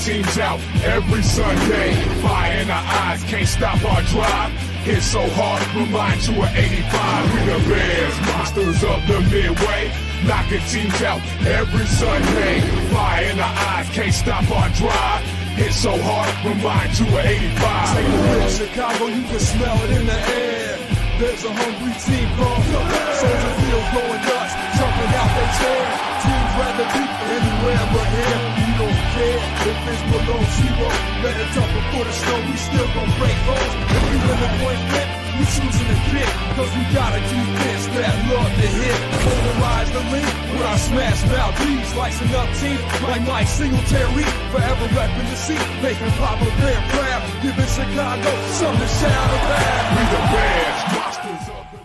teams out every Sunday. Fire in our eyes, can't stop our drive. Hit so hard, remind you of 85. We the Bears, monsters of the Midway. Knocking teams out every Sunday. Fire in our eyes, can't stop our drive. Hit so hard, remind you of 85. Take a look, Chicago, you can smell it in the air. There's a hungry team called the Soldier Field going nuts, jumping out they chair. Teams rather be anywhere but here. We don't care if it's below zero. Let it talk before the snow, we still gon' break holes. If we win the point flip, we choosing to kick. Cause we got a defense that love to hit. Polarize the link with our smash Valdez. Slicing up teams like Mike Singletary. Forever repping the seat, making Papa Bear proud. Giving Chicago something to shout about. We the Bears, monsters of the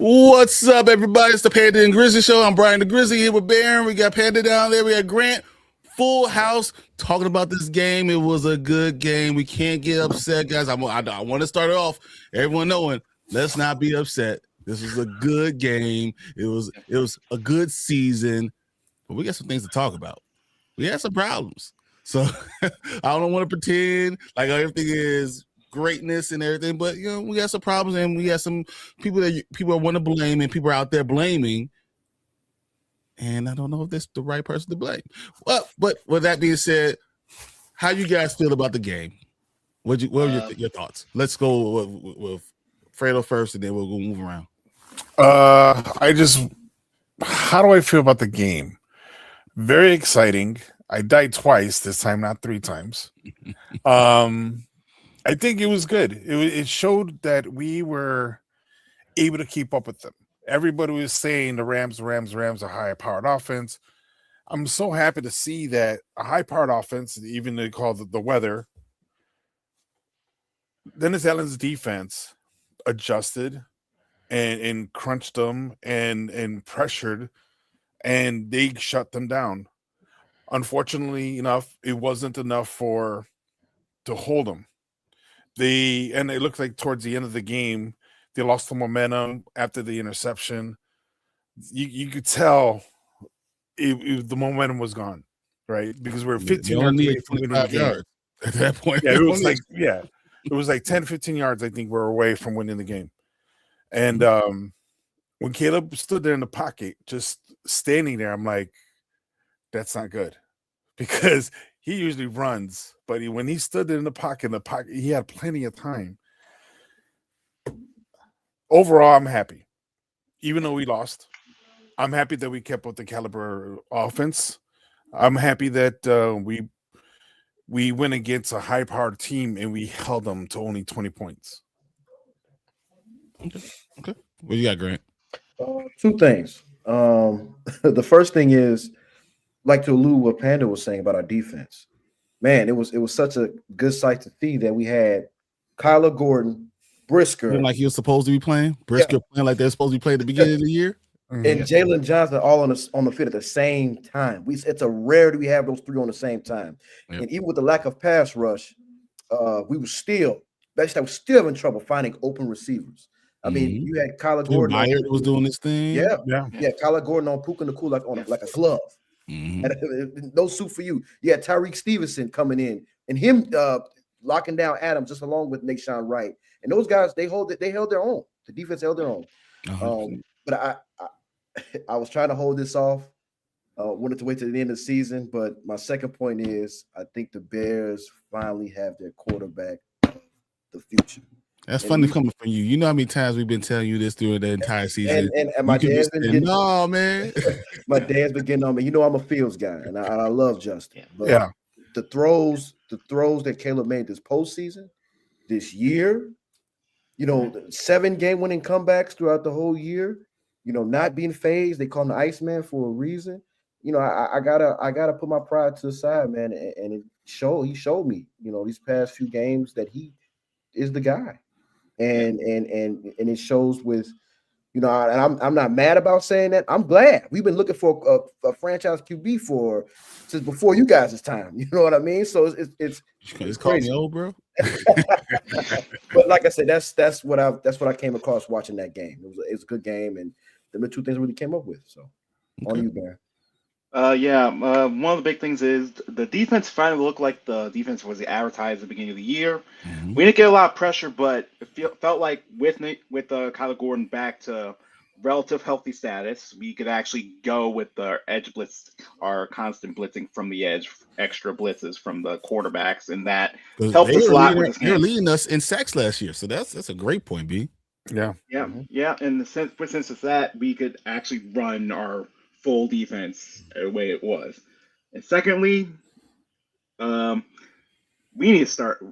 What's up, everybody? It's the Panda and Grizzly Show. I'm Brian the Grizzly here with Baron. We got Panda down there. We got Grant. Full house talking about this game. It was a good game. We can't get upset, guys. I want to start it off. Everyone knowing, let's not be upset. This was a good game. It was a good season. But we got some things to talk about. We had some problems. So I don't want to pretend like everything is greatness and everything, but you know, we got some problems and we got some people that people want to blame and people are out there blaming. And I don't know if that's the right person to blame. Well, but with that being said, how you guys feel about the game? What were your thoughts? Let's go with Fredo first, and then we'll go move around. How do I feel about the game? Very exciting. I died twice this time, not 3 times. I think it was good. It showed that we were able to keep up with them. Everybody was saying the Rams are high-powered offense. I'm so happy to see that a high-powered offense, even they call it the weather, Dennis Allen's defense adjusted and crunched them and pressured, and they shut them down. Unfortunately enough, it wasn't enough to hold them. And it looked like towards the end of the game, they lost the momentum after the interception. You could tell the momentum was gone, right? Because we're 15 yards away from winning the game. At that point. Yeah, it was like 10, 15 yards, I think, we're away from winning the game. And when Caleb stood there in the pocket, just standing there, I'm like, that's not good. Because he usually runs, but when he stood there in the pocket, he had plenty of time. Overall, I'm happy. Even though we lost, I'm happy that we kept up the caliber offense. I'm happy that we went against a high-powered team and we held them to only 20 points. Okay. What you got, Grant? 2 things. The first thing is, like to allude what Panda was saying about our defense. Man, it was such a good sight to see that we had Kyler Gordon, Brisker, like he was supposed to be playing. Brisker playing like they're supposed to be playing at the beginning of the year. And Jalen Johnson all on the field at the same time. It's a rarity we have those 3 on the same time. Yep. And even with the lack of pass rush, we were still in trouble finding open receivers. I mean, you had Kyler Gordon. Myers was doing this thing. Yeah. Kyler Gordon on Puka Nacua like a glove. No suit for you. You had Tyreek Stevenson coming in and him locking down Adams just along with Nashawn Wright. And those guys, they held their own. The defense held their own. But I was trying to hold this off. Wanted to wait to the end of the season. But my second point is I think the Bears finally have their quarterback of the future. That's funny coming from you. You know how many times we've been telling you this through the entire season. And my dad's been getting man. My dad's been getting on me. You know I'm a Fields guy, and I love Justin. But the throws that Caleb made this postseason, this year, 7 game-winning comebacks throughout the whole year, not being phased. They call him the Iceman for a reason. I gotta put my pride to the side, man, and he showed me, these past few games that he is the guy. And it shows with, and I'm not mad about saying that. I'm glad. We've been looking for a franchise QB since before you guys' time. You know what I mean? So it's called me old, bro. But like I said, that's what I came across watching that game. It was a good game, and the 2 things really came up with. So on you, Baron. One of the big things is the defense finally looked like the defense was advertised at the beginning of the year. Mhm. We didn't get a lot of pressure, but it felt like with Kyler Gordon back to relative healthy status, we could actually go with the edge blitz, our constant blitzing from the edge, extra blitzes from the quarterbacks, and that 'Cause helped us a lot with this they were game. leading us in sacks last year, so that's a great point, B. Yeah. Yeah. And for sense of that, we could actually run our full defense the way it was. And secondly, we need to start.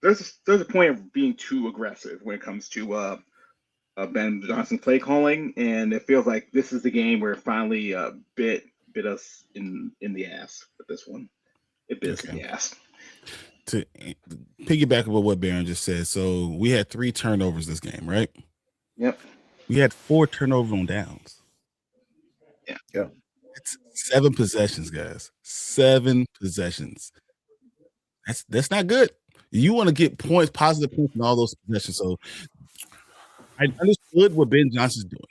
There's a point of being too aggressive when it comes to Ben Johnson's play calling, and it feels like this is the game where it finally bit us in the ass with this one. It bit us in the ass. To piggyback on what Baron just said, so we had 3 turnovers this game, right? Yep. We had 4 turnovers on downs. Yeah. It's 7 possessions, guys. 7 possessions. That's not good. You want to get points, positive points in all those possessions. So I understood what Ben Johnson's doing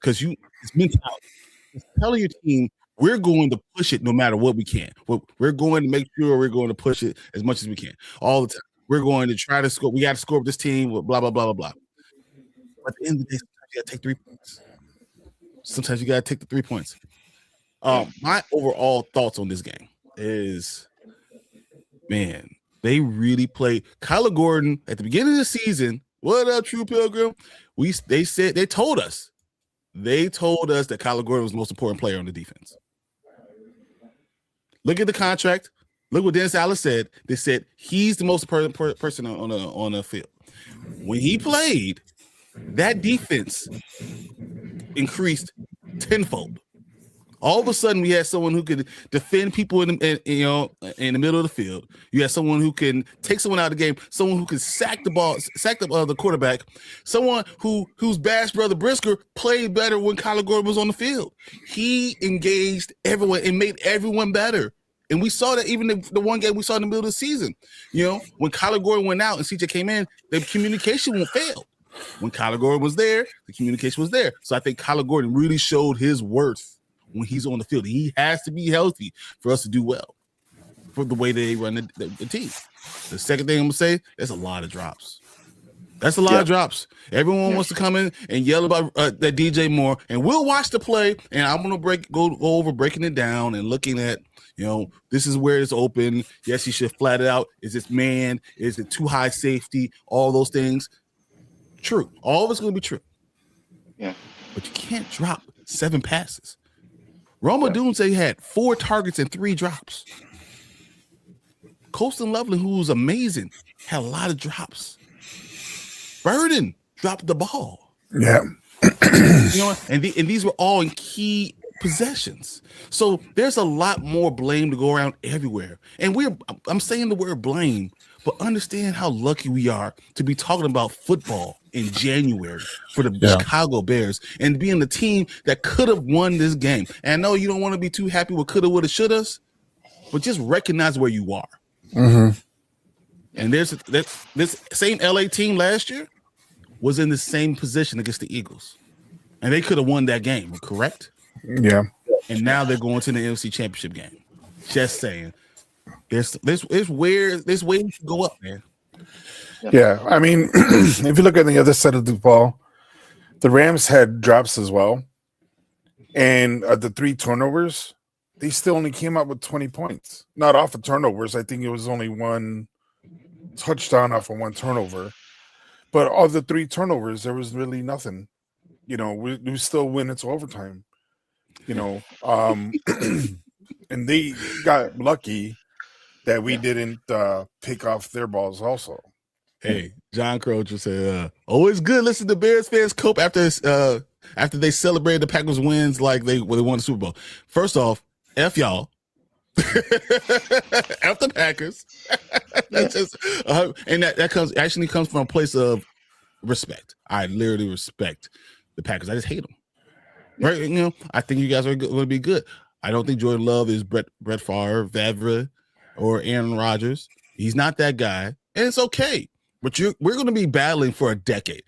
because it's mentality. It's telling your team we're going to push it no matter what we can. We're going to make sure we're going to push it as much as we can all the time. We're going to try to score. We got to score with this team. Blah blah blah blah blah. But at the end of the day, sometimes you got to take 3 points. Sometimes you got to take the 3 points. My overall thoughts on this game is, man, they really played. Kyler Gordon at the beginning of the season. What up, True Pilgrim? They told us that Kyler Gordon was the most important player on the defense. Look at the contract. Look what Dennis Allen said. They said he's the most important person on the field. When he played, that defense increased tenfold. All of a sudden, we had someone who could defend people in the middle of the field. You had someone who can take someone out of the game, someone who can sack the quarterback, someone whose Bash brother Brisker played better when Kyler Gordon was on the field. He engaged everyone and made everyone better. And we saw that even the one game we saw in the middle of the season. When Kyler Gordon went out and CJ came in, the communication failed. When Kyler Gordon was there, the communication was there. So I think Kyler Gordon really showed his worth when he's on the field. He has to be healthy for us to do well for the way they run the team. The second thing I'm going to say, there's a lot of drops. That's a lot of drops. Everyone wants to come in and yell about that DJ Moore, and we'll watch the play, and I'm going to go over breaking it down and looking at, this is where it's open. Yes, he should flat it out. Is it man? Is it too high safety? All those things. True. All of it's going to be true. Yeah. But you can't drop 7 passes. Roma Dunze had 4 targets and 3 drops. Colston Loveland, who was amazing, had a lot of drops. Burden dropped the ball. Yeah. And these were all in key possessions. So there's a lot more blame to go around everywhere. And I'm saying the word blame, but understand how lucky we are to be talking about football in January for the Chicago Bears and being the team that could have won this game. And I know you don't want to be too happy with coulda, woulda, shouldas, but just recognize where you are. Mm-hmm. And this same LA team last year was in the same position against the Eagles, and they could have won that game. Correct? Yeah. And now they're going to the NFC Championship game. Just saying, there's ways to go up, man. Yeah, I mean, if you look on the other side of the ball, the Rams had drops as well, and the 3 turnovers, they still only came up with 20 points. Not off of turnovers. I think it was only 1 touchdown off of 1 turnover. But of the 3 turnovers, there was really nothing. We still win into overtime. And they got lucky that we didn't pick off their balls also. Hey, John Crow just said, always good listen to Bears fans cope after they celebrated the Packers wins like they won the Super Bowl. First off, F y'all. F the Packers. That's just, and that comes from a place of respect. I literally respect the Packers. I just hate them. Right? I think you guys are going to be good. I don't think Jordan Love is Brett Favre, Vavra, or Aaron Rodgers. He's not that guy, and it's okay. But we're going to be battling for a decade.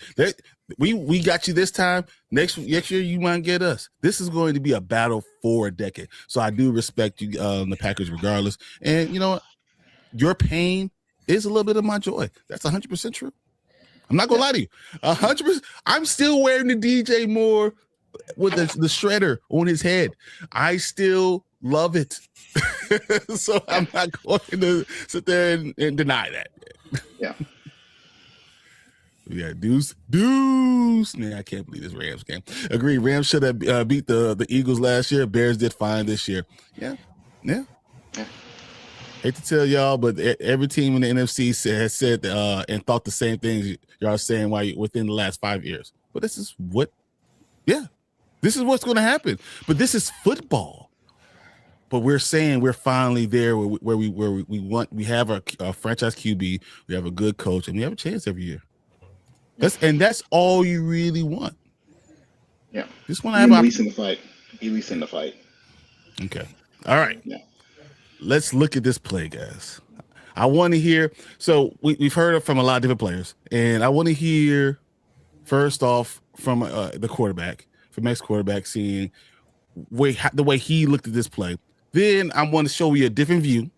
We got you this time. Next year, you might get us. This is going to be a battle for a decade. So I do respect you, the Packers, regardless. And you know what? Your pain is a little bit of my joy. That's 100% true. I'm not gonna lie to you. 100%. I'm still wearing the DJ Moore with the shredder on his head. I still love it. So I'm not going to sit there and deny that. Yeah. Yeah, deuce. Man, I can't believe this Rams game. Agree. Rams should have beat the Eagles last year. Bears did fine this year. Yeah. Hate to tell y'all, but every team in the NFC has said and thought the same things y'all are saying within the last 5 years. But this is what's going to happen. But this is football. But we're saying we're finally there where we have a franchise QB, we have a good coach, and we have a chance every year. That's all you really want. Yeah. Just want to have at least in the fight. Okay. All right. Yeah. Let's look at this play, guys. I want to hear. So we've heard it from a lot of different players, and I want to hear first off from the quarterback, from ex-quarterback, seeing the way he looked at this play. Then I want to show you a different view.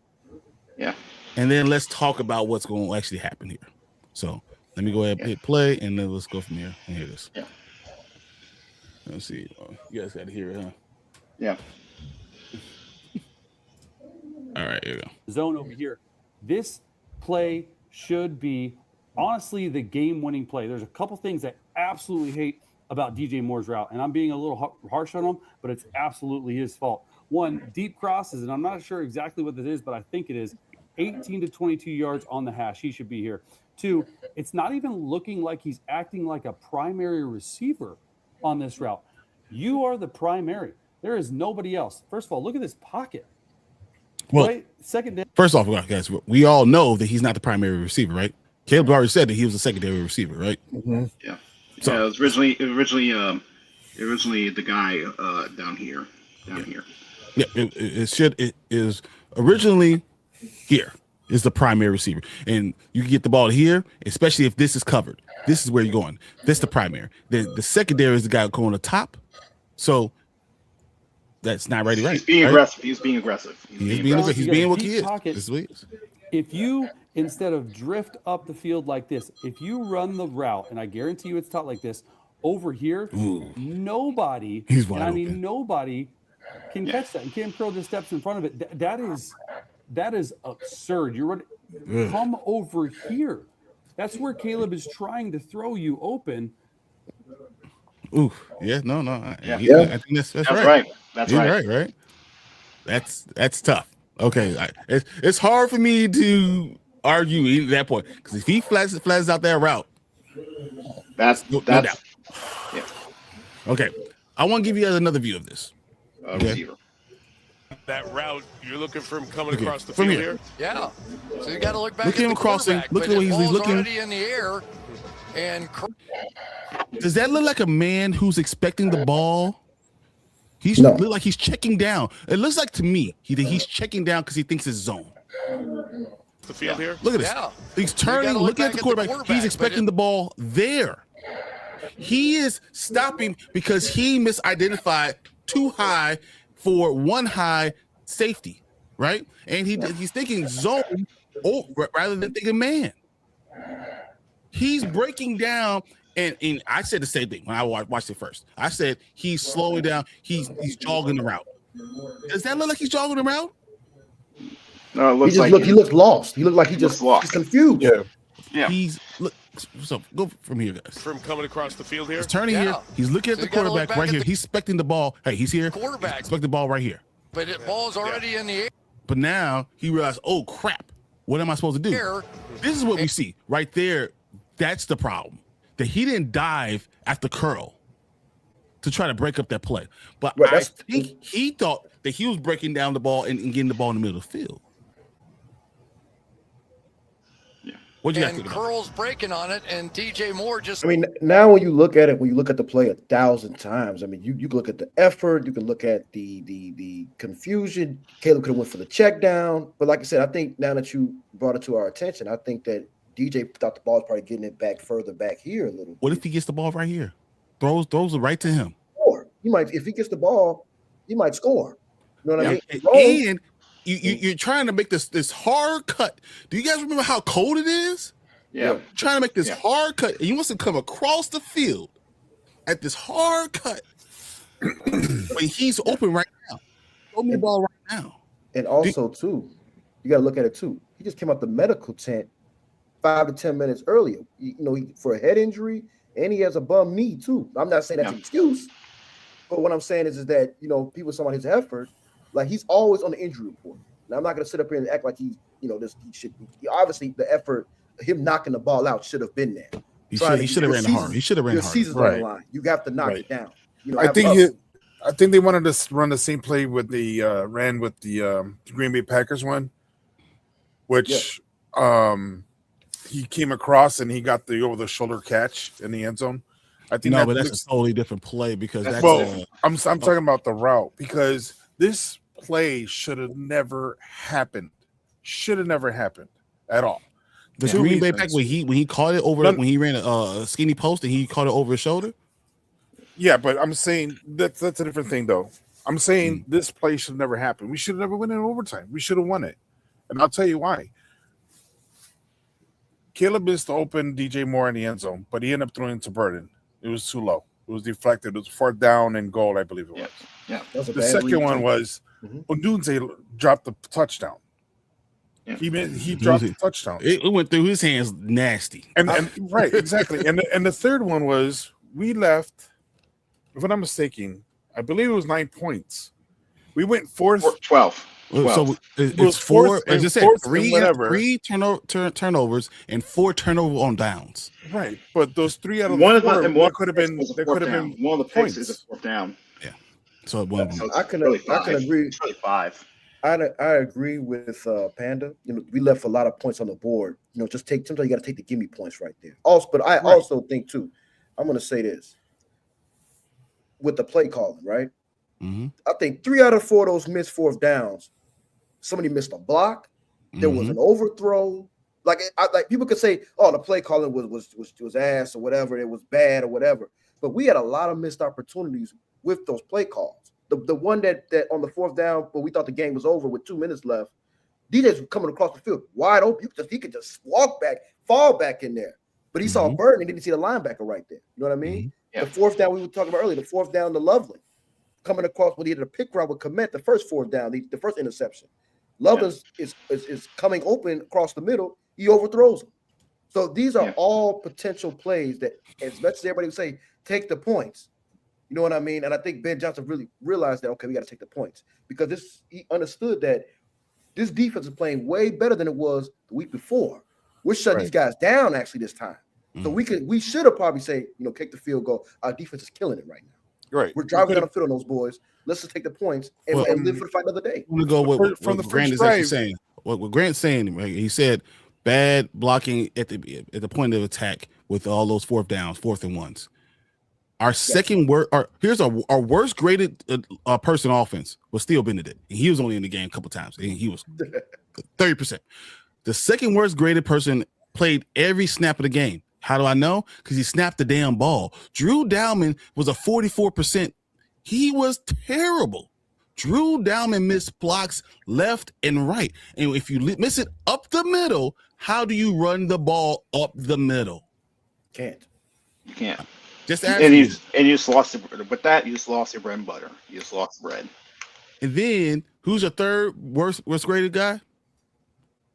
Yeah. And then let's talk about what's going to actually happen here. So let me go ahead and hit play, and then let's go from here and hear this. Yeah. Let's see. You guys got to hear it, huh? Yeah. All right, here we go. Zone over here. This play should be, honestly, the game-winning play. There's a couple things I absolutely hate about DJ Moore's route, and I'm being a little harsh on him, but it's absolutely his fault. One, deep crosses, and I'm not sure exactly what this is, but I think it is 18 to 22 yards on the hash. He should be here. Two, it's not even looking like he's acting like a primary receiver on this route. You are the primary. There is nobody else. First of all, look at this pocket. Well, right? First off, guys, we all know that he's not the primary receiver, right? Caleb already said that he was a secondary receiver, right? Mm-hmm. Yeah. So, it was originally the guy down here. Yeah, it is originally here is the primary receiver, and you can get the ball here, especially if this is covered. This is where you're going. This is the primary. The secondary is the guy going to the top. So. That's not right. He's being aggressive. He's being aggressive. He's being what he is. This week. If you, instead of drift up the field like this, if you run the route, and I guarantee you it's taught like this, over here, nobody, nobody can catch that. And Cam Curl just steps in front of it. That is absurd. You're running. Come over here. That's where Caleb is trying to throw you open. Ooh, yeah, no. I think that's right. That's right. Right. That's tough. Okay, it's hard for me to argue at that point because if he flattens out that route, that's no doubt. Yeah. Okay, I want to give you guys another view of this. Receiver. That route, you're looking for him coming across the field here? Yeah. So you got to look back. Look at him crossing. Look at the way he's looking. Already in the air. And does that look like a man who's expecting the ball? Look like he's checking down. It looks like to me he's checking down because he thinks it's zone. The field here. Look at this. Yeah. He's turning. Looking at the quarterback. He's expecting the ball there. He is stopping because he misidentified too high for one high safety, right? And he's thinking zone rather than thinking man. He's breaking down. And I said the same thing when I watched it first. I said he's slowing down. He's jogging the route. Does that look like he's jogging the route? No, it looks he looked lost. He looked like he just lost. He's confused. Yeah. So go from here, guys. From coming across the field here. He's turning here. He's looking at the quarterback right here. He's expecting the ball. Hey, he's here. Quarterback. Expect the ball right here. But the ball's already in the air. But now he realized, oh crap, what am I supposed to do? This is what we see right there. That's the problem. That he didn't dive at the curl to try to break up that play. But I think he thought that he was breaking down the ball and getting the ball in the middle of the field. Yeah. What you got to think Curl's breaking on it, and DJ Moore just... I mean, now when you look at the play 1,000 times, I mean, you can look at the effort, you can look at the confusion. Caleb could have went for the check down. But like I said, I think now that you brought it to our attention, I think that DJ thought the ball was probably getting it back further back here a little. What if he gets the ball right here? Throws it right to him. Or he might, if he gets the ball, he might score. You know what I mean? And you're trying to make this hard cut. Do you guys remember how cold it is? Yeah. Trying to make this hard cut, and you want to come across the field at this hard cut when he's open right now. Throw me the ball right now. And also, too, you got to look at it too. He just came out the medical tent 5 to 10 minutes earlier. For a head injury, and he has a bum knee too. I'm not saying that's an excuse, but what I'm saying is that people talking about his effort, like he's always on the injury report. Now I'm not going to sit up here and act like he's he should be. Obviously, the effort, him knocking the ball out, should have been there. He should have ran hard. He should have ran hard. Your season's on the line. You have to knock it down. I think they wanted to run the same play with the ran with the Green Bay Packers one, which he came across and he got the over the shoulder catch in the end zone. I think but that's a totally different play because that's I'm talking about the route, because this play should have never happened. Should have never happened at all. The Green Bay Pack when he caught it over when he ran a skinny post and he caught it over his shoulder. Yeah, but I'm saying that's a different thing though. I'm saying this play should have never happened. We should have never went in overtime. We should have won it. And I'll tell you why. Caleb missed the open DJ Moore in the end zone, but he ended up throwing it to Burden. It was too low. It was deflected. It was 4th down and goal, I believe it was. Yeah. The second one was Odunze dropped the touchdown. Yeah. He dropped the touchdown. It went through his hands nasty. And right, exactly. And the third one was we left, if I'm not mistaken, I believe it was 9 points. We went 12. So it's four. As I said, three turnovers and 4 turnovers on downs. Right, but those 3 out of one four, of them could have been. There could have been one of the picks is a 4th down. Yeah. So I can agree. It's really 5. I agree with Panda. We left a lot of points on the board. Sometimes you got to take the gimme points right there. But I also think too. I'm going to say this with the play calling, right? Mm-hmm. I think 3 out of 4 of those missed 4th downs. Somebody missed a block. There was an overthrow. Like people could say, "Oh, the play calling was ass or whatever. It was bad or whatever." But we had a lot of missed opportunities with those play calls. The one that on the 4th down, where we thought the game was over with 2 minutes left, DJ's coming across the field wide open. He could just walk back, fall back in there. But he saw Burton and didn't see the linebacker right there. You know what I mean? Yeah. The 4th down we were talking about earlier. The 4th down to Loveland coming across when he did a pick route with Komet. The first 4th down, the first interception. Loveland is coming open across the middle. He overthrows him. So these are all potential plays that, as much as everybody would say, take the points. You know what I mean? And I think Ben Johnson really realized that, okay, we got to take the points, because he understood that this defense is playing way better than it was the week before. We're shutting these guys down actually this time. So we should have probably say, take the field goal. Our defense is killing it right now. Right. We're driving down the field on those boys. Let's just take the points and live for the fight another day. I'm going to go with what Grant is actually saying. What Grant's saying, right? He said bad blocking at the point of attack with all those 4th downs, 4th and 1s. Our second worst, here's our worst graded person offense was Steele Benedict. And he was only in the game a couple times. And he was 30%. The second worst graded person played every snap of the game. How do I know? Because he snapped the damn ball. Drew Dowman was a 44%. He was terrible. Drew Dowman missed blocks left and right. And if you miss it up the middle, how do you run the ball up the middle? You can't. Just and you just lost with that. You just lost your bread and butter. You just lost bread. And then who's your third worst graded guy?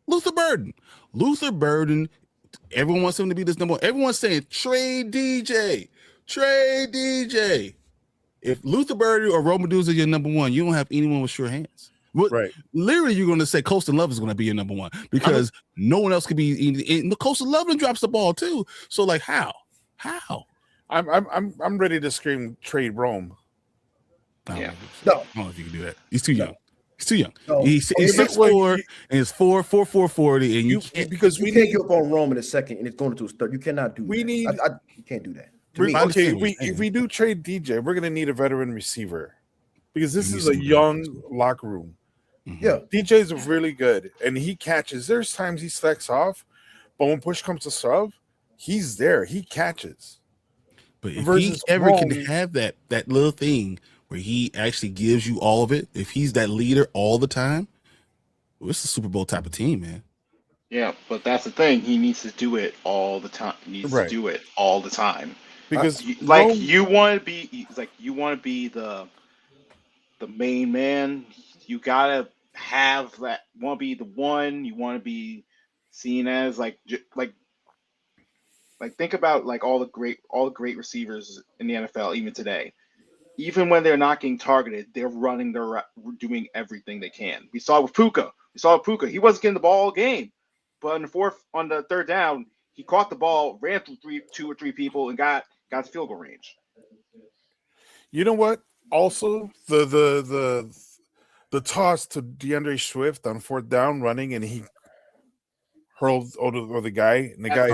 Luther Burden. Luther Burden. Everyone wants him to be this number one. Everyone's saying trade DJ. Trade DJ. If Luther Burden or Rome Medusa are your number one, you don't have anyone with sure hands. Right. Literally, you're going to say Colston Love is going to be your number one because no one else could be. And Colston Love drops the ball too. So like, how? I'm ready to scream trade Rome. No. I don't know if you can do that. He's too young. He's too young. No. He's 6'4" and he's 4'40", and you can't give up on Rome in a second and it's going to his third. You cannot do that. You can't do that. If we do trade DJ, we're going to need a veteran receiver because this is a young locker room. Yeah, DJ's really good and he catches. There's times he slacks off, But when push comes to shove, he's there. He catches. But if he Versus ever can Rome- have that little thing where he actually gives you all of it, if he's that leader all the time, it's a Super Bowl type of team, man. Yeah, but that's the thing. He needs to do it all the time. He needs to do it all the time. Because you want to be the main man. You gotta have that. Want to be the one. You want to be seen as like think about like all the great receivers in the NFL even today. Even when they're not getting targeted, they're running. They're doing everything they can. We saw it with Puka. He wasn't getting the ball all game, but on the third down, he caught the ball, ran through two or three people, and got to field goal range. You know what? Also, the toss to DeAndre Swift on fourth down running, and he hurled over the guy, and the guy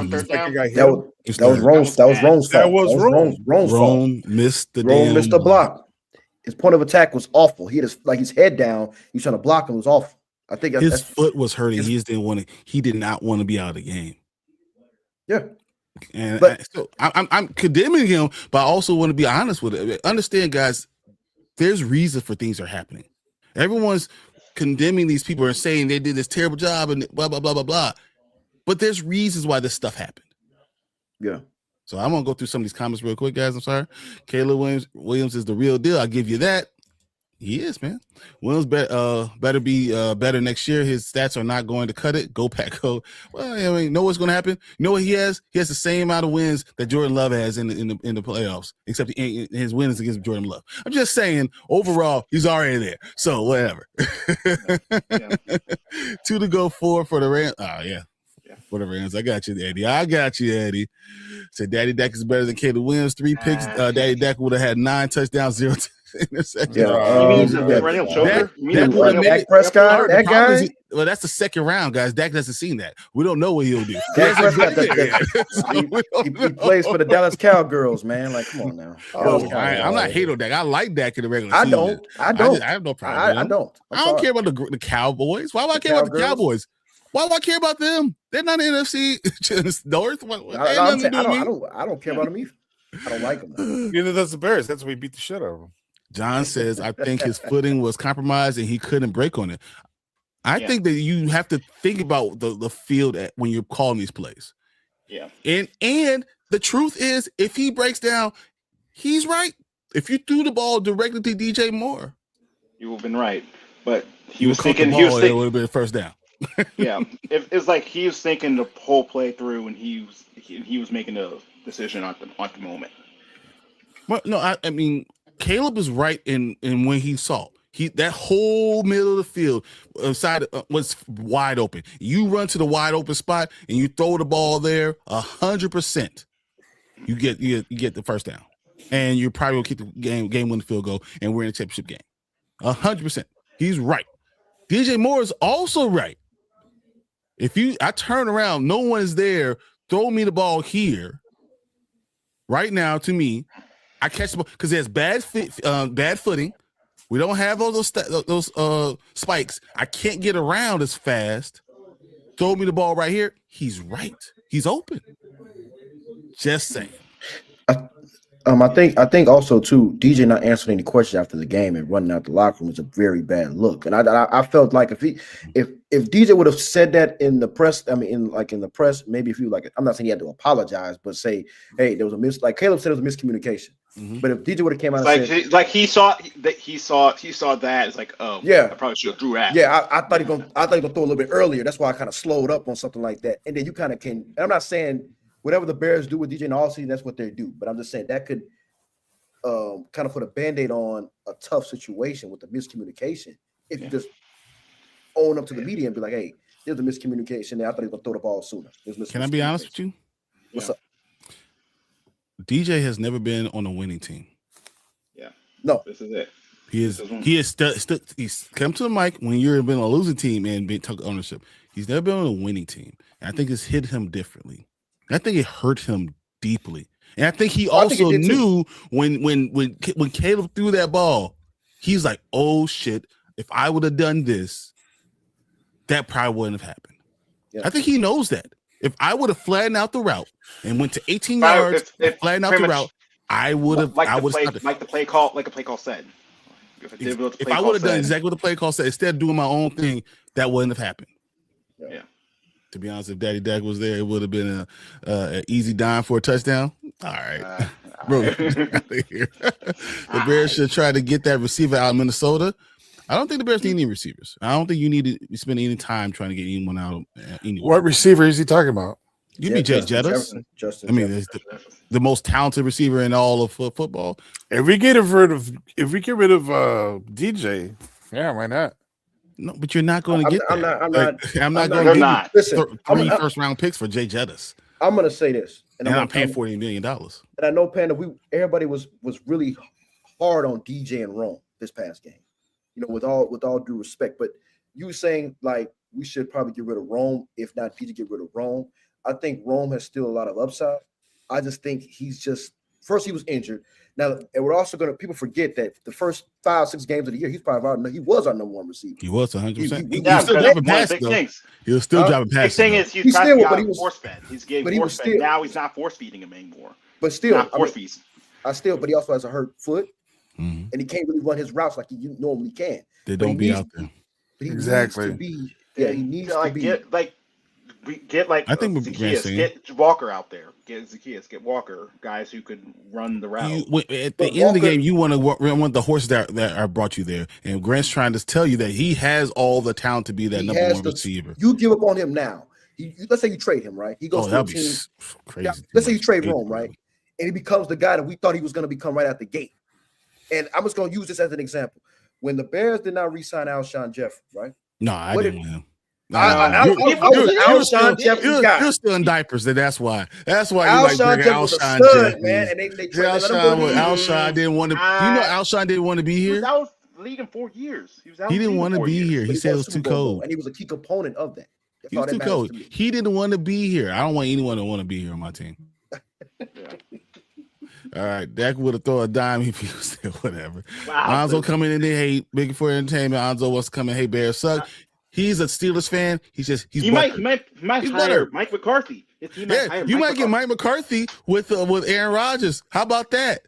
Rome's fault. Rome missed the block. His point of attack was awful. He had his head down. He was trying to block him. It was awful. I think his foot was hurting. He did not want to be out of the game. Yeah. And I'm condemning him, but I also want to be honest with it. Understand, guys, there's reasons for things are happening. Everyone's condemning these people and saying they did this terrible job and blah, blah, blah, blah, blah. But there's reasons why this stuff happened. Yeah. So I'm going to go through some of these comments real quick, guys. I'm sorry. Caleb Williams is the real deal. I'll give you that. He is, man. Williams better be better next year. His stats are not going to cut it. Go Pack Go. Well, I mean, know what's going to happen? You know what he has? He has the same amount of wins that Jordan Love has in the playoffs, except his wins against Jordan Love. I'm just saying, overall, he's already there. So whatever. 2 to go, 4 for the Rams. Oh yeah. For the Rams. I got you, Eddie. Said Daddy Dak is better than Caleb Williams. 3 picks. Daddy Dak would have had 9 touchdowns, 0 interceptions. You mean the perennial choker? Dak Prescott, that guy? Well, that's the second round, guys. Dak hasn't seen that. We don't know what he'll do. Dak Prescott, he plays for the Dallas Cowgirls, man. Like, come on now. I'm not hating on Dak. I like Dak in the regular season. I don't. I have no problem. I don't. I don't care about the Cowboys. Why would I care about the Cowboys? Why do I care about them? They're not in the NFC North. I don't care about them either. I don't like them. Neither does the Bears. That's why we beat the shit out of them. John says, I think his footing was compromised and he couldn't break on it. I think that you have to think about the field when you're calling these plays. Yeah. And the truth is, if he breaks down, he's right. If you threw the ball directly to DJ Moore, you would have been right. But it would have been a first down. Yeah. It's like he was thinking the whole play through and he was making a decision at the moment. Well, no, I mean, Caleb is right in when he saw that whole middle of the field side was wide open. You run to the wide open spot and you throw the ball there 100%. You get the first down, and you probably will keep the game winning field goal, and we're in a championship game. 100%. He's right. DJ Moore is also right. I turn around, no one is there. Throw me the ball here. Right now, to me, I catch the ball because there's bad footing. We don't have those spikes. I can't get around as fast. Throw me the ball right here. He's right. He's open. Just saying. I think also too, DJ not answering any questions after the game and running out the locker room is a very bad look. And I felt like if DJ would have said that in the press, in the press, maybe if you I'm not saying he had to apologize, but say, hey, there was like Caleb said, it was a miscommunication. Mm-hmm. But if DJ would have came out and said, he saw that, it's like, oh yeah, I probably should have drew that. Yeah, I thought he gonna throw a little bit earlier. That's why I kind of slowed up on something like that. And then you kind of can. And I'm not saying whatever the Bears do with DJ in all season, that's what they do. But I'm just saying that could kind of put a Band-Aid on a tough situation with the miscommunication. If you just own up to the media and be like, hey, there's a miscommunication there. I thought he was going to throw the ball sooner. Can I be honest with you? What's up? DJ has never been on a winning team. Yeah. No. This is it. He's come to the mic when you've been on a losing team and took ownership. He's never been on a winning team. And I think it's hit him differently. I think it hurt him deeply. And I think he also knew when Caleb threw that ball, he's like, oh shit, if I would have done this, that probably wouldn't have happened. Yeah. I think he knows that. If I would have flattened out the route and went to 18 yards, flattened out the route, I would have. Like the play call said. If I would have done exactly what the play call said, instead of doing my own thing, that wouldn't have happened. Yeah. To be honest, if Daddy Dak was there, it would have been an easy dime for a touchdown. All right, bro, get out of here. The Bears should try to get that receiver out of Minnesota. I don't think the Bears need any receivers. I don't think you need to spend any time trying to get anyone out anywhere. What receiver is he talking about? You'd be Jettis. I mean, it's the most talented receiver in all of football. If we get rid of DJ, yeah, why not? No, but you're not going to get that. I'm not going to Listen, 3 first-round picks for Jay Jettis. I'm going to say this, and I'm paying $40 million. And I know, Panda, everybody was really hard on DJ and Rome this past game. You know, with all due respect, but you were saying like we should probably get rid of Rome, if not DJ, get rid of Rome. I think Rome has still a lot of upside. I just think he was injured. Now, and we're also people forget that the first 5-6 games of the year, he was our number one receiver. He was 100%. He was still dropping passes, though. He was still dropping passes. The thing is, he was force fed. He's getting force fed. Now he's not force feeding him anymore. But still, force feeds. But he also has a hurt foot, and he can't really run his routes like he normally can. They don't be out there. Exactly. He needs to be. I think Zacchaeus, get Walker out there. Get Walker, guys who could run the route. At the end of the game, you want the horses that brought you there. And Grant's trying to tell you that he has all the talent to be that number one receiver. You give up on him now. Let's say you trade him, right? He goes to a team. Crazy. Let's say you trade Rome, right? And he becomes the guy that we thought he was going to become right out the gate. And I'm just going to use this as an example. When the Bears did not re-sign Alshon Jeffrey, right? No, I didn't want him. You're still in diapers, and that's why. That's why you like bringing Alshon Jeffrey, man. And they Alshon didn't want to. Alshon didn't want to be here. He was out of the league in 4 years. He didn't want to be here. He said it was too cold, and he was a key component of that. He was too cold. He didn't want to be here. I don't want anyone to want to be here on my team. All right, Dak would have thrown a dime if he was there. Whatever. Wow, Alonzo coming in there, hey, big for entertainment. Alonzo wants to come in, hey, Bears suck. He's a Steelers fan. He might hire Mike McCarthy. You might get Mike McCarthy with Aaron Rodgers. How about that?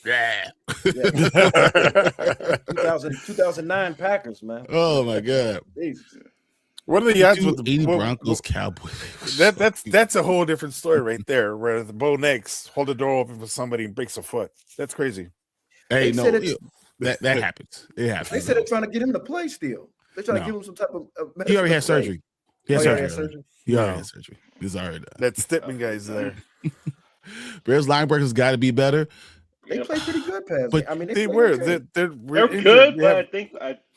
Yeah. 2009 Packers, man. Oh my God. Jesus. What are the odds with the 80 Broncos Cowboys? That's a whole different story right there, where the Bo Nix hold the door open for somebody and breaks a foot. That's crazy. Hey, that happens. It happens. They said they're trying to get him to play still. They're trying to give him some type of he already had surgery. He already had surgery. He's already done. That Stipman guy's there. Bears linebackers got to be better. They play pretty good pass. But I mean, they're good, but I think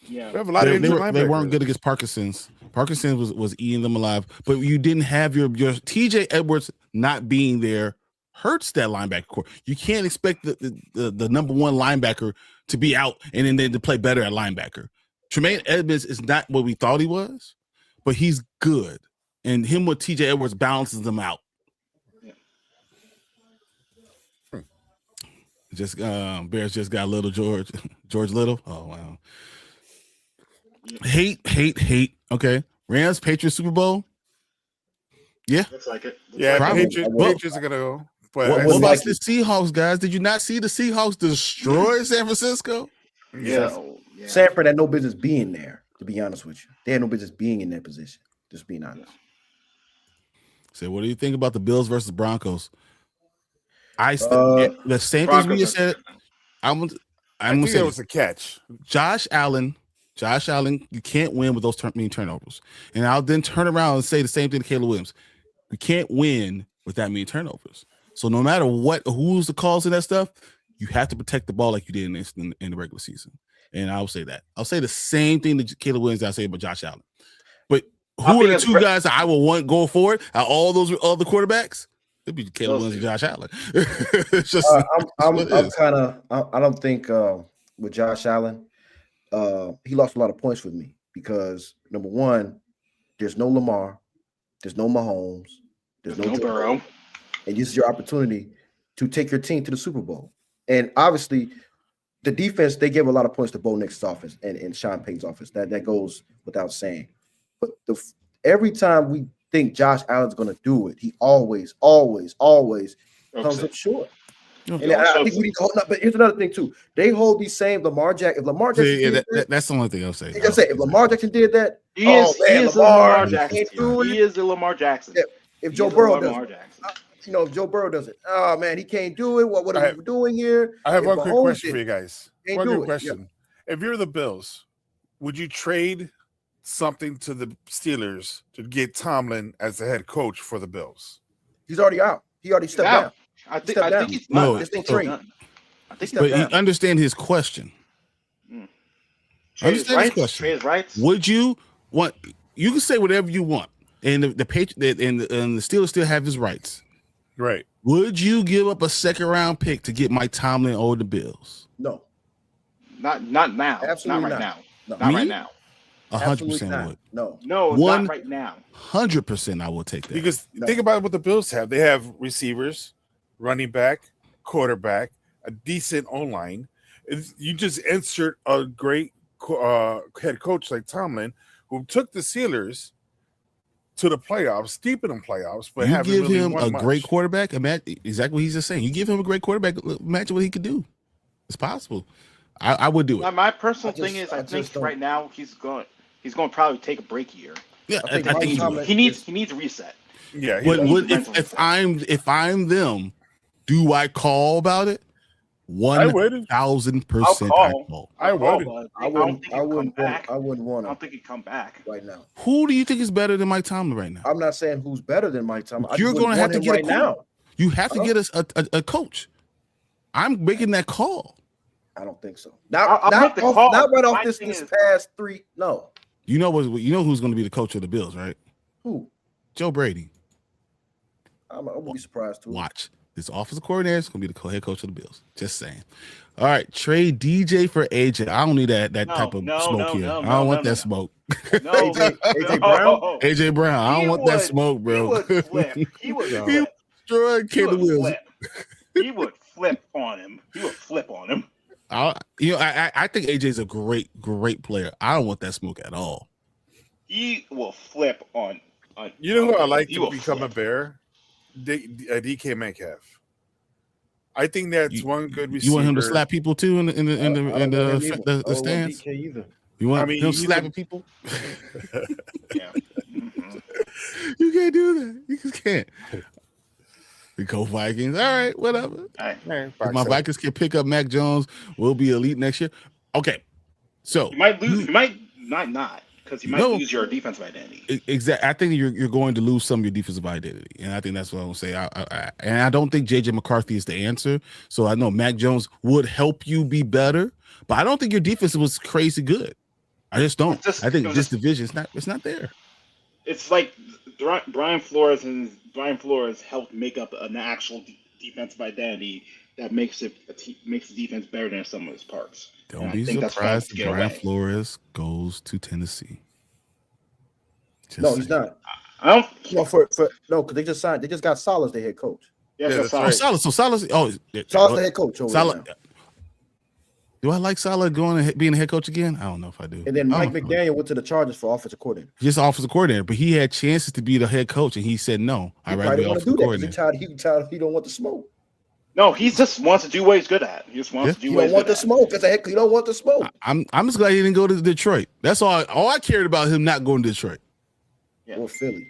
we have a lot of they weren't good against Parkinson's. Parkinson's was eating them alive. But you didn't have your TJ Edwards not being there hurts that linebacker core. You can't expect the number one linebacker to be out and then to play better at linebacker. Tremaine Edmonds is not what we thought he was, but he's good. And him with TJ Edwards balances them out. Just Bears just got little George Little. Oh wow. Hate. Okay. Rams Patriots Super Bowl. Yeah. Looks like it. Yeah, probably. Patriots are gonna go. What about the Seahawks, guys? Did you not see the Seahawks destroy San Francisco? Yeah. Sanford had no business being there, to be honest with you. They had no business being in that position, just being honest. So what do you think about the Bills versus Broncos? The same things we just said. I'm gonna say it was a catch. Josh Allen, you can't win with those many turnovers. And I'll then turn around and say the same thing to Caleb Williams. You can't win with that many turnovers. So no matter who's the cause of that stuff, you have to protect the ball like you did in the regular season. And I'll say that. I'll say the same thing to Caleb Williams that I say about Josh Allen. But who are the two guys that I will want going forward out all those other quarterbacks? It'd be Caleb Williams and Josh Allen. It's just I don't think with Josh Allen, he lost a lot of points with me because number one, there's no Lamar, there's no Mahomes, there's no Burrow, and this is your opportunity to take your team to the Super Bowl. And obviously, the defense, they gave a lot of points to Bo Nix's offense and Sean Payton's offense. That goes without saying. But every time think Josh Allen's going to do it. He always comes up short. And I think we need to hold up. But here's another thing too. They hold these same Lamar Jackson. If Lamar Jackson that's the only thing I'll say. If Lamar Jackson did that, he is Lamar Jackson. He is the Lamar Jackson. If Joe Burrow does it, if Joe Burrow does it, oh man, he can't do it. What are we doing here? I have one quick question for you guys. One quick question. If you're the Bills, would you trade something to the Steelers to get Tomlin as the head coach for the Bills? He's already out. He already stepped down. I think he's no. This thing trade. But you understand his question. Understand his question. Trade his rights. Would you want? You can say whatever you want, and the Steelers still have his rights. Right. Would you give up a second round pick to get Mike Tomlin over the Bills? No. Not now. Absolutely not right not. now. No. Not right now. 100% would. No, not right now. 100% I will take that. Because think about what the Bills have. They have receivers, running back, quarterback, a decent O-line. You just insert a great head coach like Tomlin, who took the Steelers to the playoffs, deep in the playoffs, but you haven't give really him won a much. great quarterback. Exactly what he's just saying. You give him a great quarterback. Imagine what he could do. It's possible. I would do it. My personal thing is, I think right now he's going to probably take a break year. Yeah, I think he needs a reset. Yeah. If I'm them, do I call about it? 1,000%. I would. I wouldn't want I him. don't think he'd come back right now. Who do you think is better than Mike Tomlin right now? I'm not saying who's better than Mike Tomlin. You're going to have to get right now. You have to get us a coach. I'm making that call. I don't think so. Not right off this past three. No. You know who's going to be the coach of the Bills, right? Who? Joe Brady. I wouldn't be surprised too. Watch. This offensive coordinator is going to be the head coach of the Bills. Just saying. All right, trade DJ for AJ. I don't need that type of smoke here. I don't want that smoke. AJ Brown. AJ Brown. I don't want that smoke, bro. He would flip. He would flip on him. He would flip on him. I think AJ's a great player. I don't want that smoke at all. He will flip on. You know who I like to become a Bear? DK Metcalf. I think that's one good receiver. You want him to slap people too in the stands? DK either. You want him slapping people? Yeah. You can't do that. You just can't. We go Vikings. All right, whatever. If my Vikings can pick up Mac Jones, we'll be elite next year. Okay, so you might lose. You might not. Because you might lose your defensive identity. Exactly. I think you're going to lose some of your defensive identity. And I think that's what I'm going to say. And I don't think J.J. McCarthy is the answer. So I know Mac Jones would help you be better. But I don't think your defense was crazy good. I just don't. I think this division it's not there. It's like Brian Flores helped make up an actual defensive identity that makes the defense better than some of its parts. Don't be surprised if Brian Flores goes to Tennessee. He's not. I don't. Well, because they just signed. They just got Saleh the head coach. Yeah, Saleh's the head coach. Do I like Saleh going and being a head coach again? I don't know if I do. And then Mike McDaniel went to the Chargers for offensive coordinator. Just offensive coordinator, but he had chances to be the head coach, and he said no. I'd rather be offensive coordinator. He don't want the smoke. No, he just wants to do what he's good at. He just wants to do what he's good at. Smoke. As a heck, you don't want the smoke. I'm just glad he didn't go to Detroit. That's all. All I cared about him not going to Detroit. Yeah. Or Philly.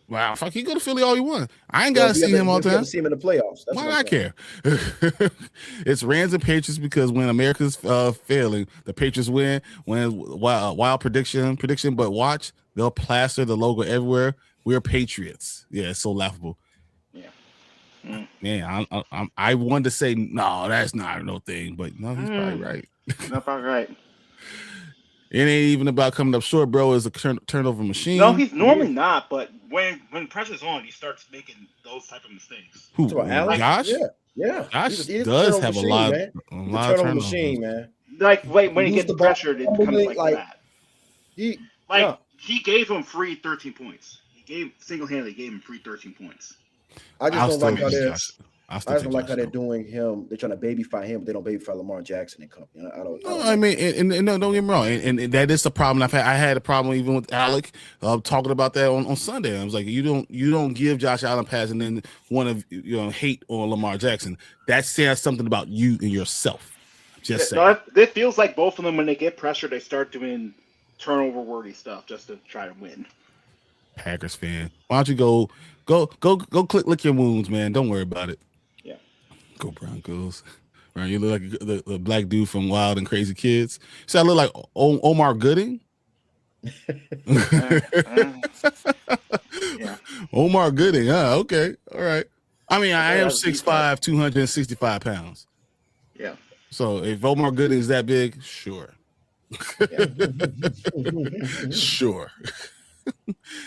Wow, fuck, he go to Philly all he want. I ain't gotta see him all the time. See him in the playoffs. That's why do I care? It's Rams and Patriots because when America's failing, the Patriots win. When wild prediction, but watch, they'll plaster the logo everywhere. We're Patriots. Yeah, it's so laughable. Man, I wanted to say no, that's not no thing, but no, he's probably right. Not probably right. It ain't even about coming up short, bro. It's a turnover machine. No, he's normally not, but when pressure's on, he starts making those type of mistakes. Who? Josh? Yeah. Josh does have a lot of turnover machine, man. Like when he gets pressured, it becomes like that. He gave him free 13 points. Single-handedly gave him free 13 points. I just don't like how they're. I I just don't like how they're doing him. They're trying to babyfy him, but they don't babyfy Lamar Jackson and company. I don't. No, I mean, and no, don't get me wrong, and that is the problem. I had a problem even with Alec talking about that on Sunday. I was like, you don't give Josh Allen pass and then want to hate on Lamar Jackson. That says something about you and yourself. Just saying. It feels like both of them, when they get pressure, they start doing turnover worthy stuff just to try to win. Packers fan, why don't you go lick your wounds, man? Don't worry about it. Yeah. Go Broncos. Right, you look like the black dude from Wild and Crazy Kids. So I look like Omar Gooding. Yeah. Omar Gooding. Okay, all right. I mean, I am 6'5", 265 pounds. Yeah. So if Omar Gooding is that big, sure. Sure.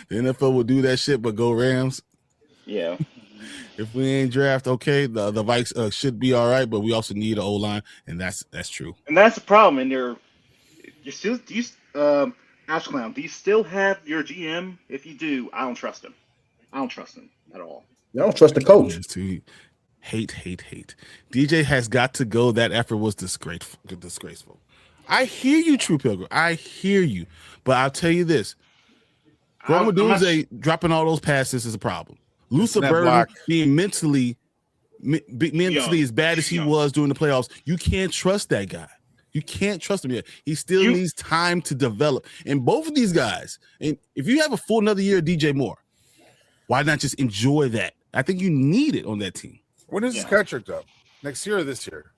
The NFL will do that shit, but go Rams. Yeah. If we ain't draft, okay, the Vikes should be all right, but we also need an O-line, and that's true. And that's the problem. And you still, do you, Ash Clown, do you still have your GM? If you do, I don't trust him. I don't trust him at all. I don't trust the coach. Hate. DJ has got to go. That effort was disgraceful. I hear you, True Pilgrim. I hear you. But I'll tell you this. Roma Dunze dropping all those passes is a problem. Luther Burden being mentally as bad as he was during the playoffs, you can't trust that guy. You can't trust him yet. He still needs time to develop. And both of these guys, and if you have a full another year of DJ Moore, why not just enjoy that? I think you need it on that team. When is his contract up? Next year or this year?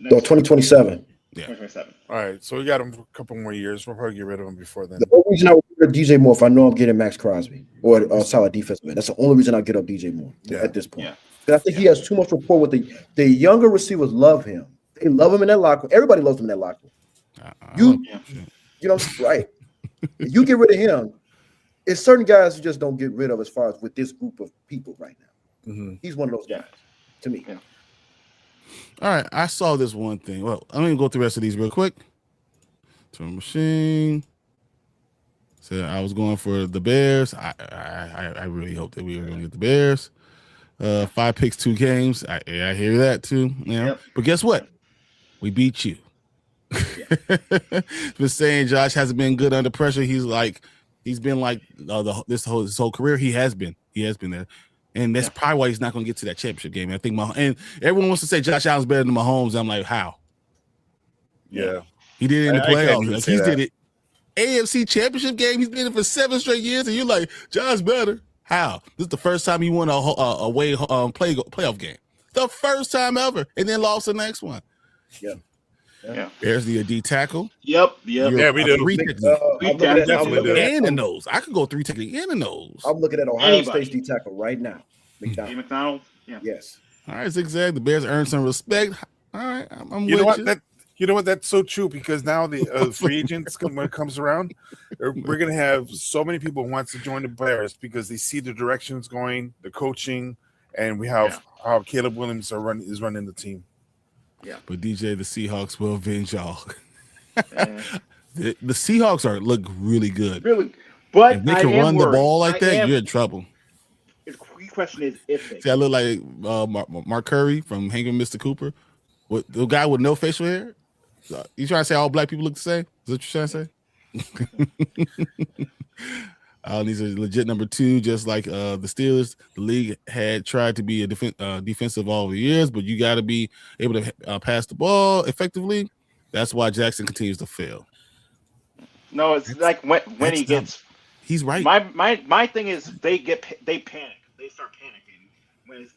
2027. Yeah. 2027. All right, so we got him for a couple more years. We'll probably get rid of him before then. The only reason I would get up DJ Moore if I know I'm getting Max Crosby or a solid defense man. That's the only reason I get up DJ Moore at this point. Because I think he has too much rapport with the younger receivers. Love him. They love him in that locker room. Everybody loves him in that locker room. You know, right? If you get rid of him, it's certain guys you just don't get rid of as far as with this group of people right now. Mm-hmm. He's one of those guys to me. Yeah. All right, I saw this one thing. Well, I'm gonna go through the rest of these real quick. Turn machine. So I was going for the Bears. I really hope that we were gonna get the Bears. 5 picks, 2 games. I hear that too. But guess what? We beat you. Been saying Josh hasn't been good under pressure. He's been like this whole career. He has been there. And that's probably why he's not going to get to that championship game. I think and everyone wants to say Josh Allen's better than Mahomes. I'm like, how? Yeah. He did it in the playoffs. Like, he did it. AFC championship game. He's been in it for 7 straight years. And you're like, Josh better. How? This is the first time he won a away playoff game. The first time ever. And then lost the next one. Yeah. There's the D tackle. Yep. Yeah, we do. And the nose. I could go 3 technique and the nose. I'm looking at Ohio State's D tackle right now. McDonald. Yeah. Yes. All right, Zigzag. The Bears earned some respect. All right, I'm you know with what? You know what? That's so true because now the free agents, when it comes around, we're going to have so many people who wants to join the Bears because they see the direction it's going, the coaching, and we have how Caleb Williams is running the team. Yeah. But DJ, the Seahawks will avenge y'all. The Seahawks look really good. Really, but if they can run the ball like that, you're in trouble. The key question is if they. See, I look like Mark Curry from Hanging Mr. Cooper. The guy with no facial hair. You trying to say all black people look the same? Is that what you're trying to say? He's a legit number 2, just like the Steelers. The league had tried to be a defensive all the years, but you got to be able to pass the ball effectively. That's why Jackson continues to fail. No, it's like when he gets. He's right. My thing is they panic. They start panicking when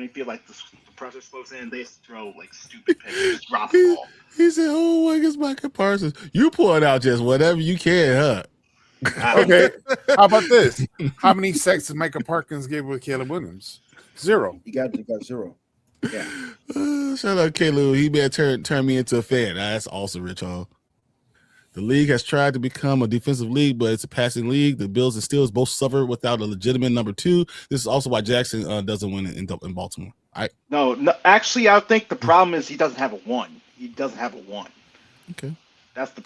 they feel like the pressure slows in. They throw like stupid picks, drop the ball. He said, "Oh, I guess Micah Parsons." You pulling out just whatever you can, huh? Okay. How about this? How many sacks did Micah Parsons give with Caleb Williams? 0. He got 0. Yeah. Shout out Caleb. He may have turned me into a fan. That's also Rich Hall. The league has tried to become a defensive league, but it's a passing league. The Bills and Steelers both suffer without a legitimate number 2. This is also why Jackson doesn't win in Baltimore. No, actually, I think the problem is he doesn't have a 1. He doesn't have a 1. Okay. That's the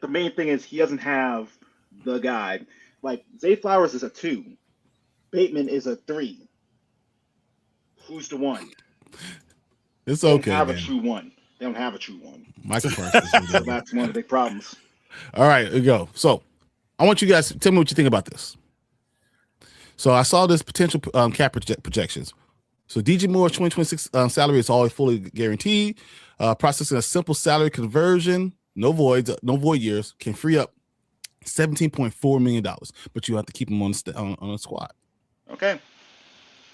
the main thing is he doesn't have the guy. Like Zay Flowers is a 2. Bateman is a 3. Who's the one? It's They don't okay. have man. a true one. They don't have a true one. Michael Parsons. That's one of the big problems. All right, here we go. So I want you guys to tell me what you think about this. So I saw this potential cap projections. So DJ Moore's 2026 salary is always fully guaranteed. Processing a simple salary conversion, no void years, can free up $17.4 million, but you have to keep him on the squad. Okay.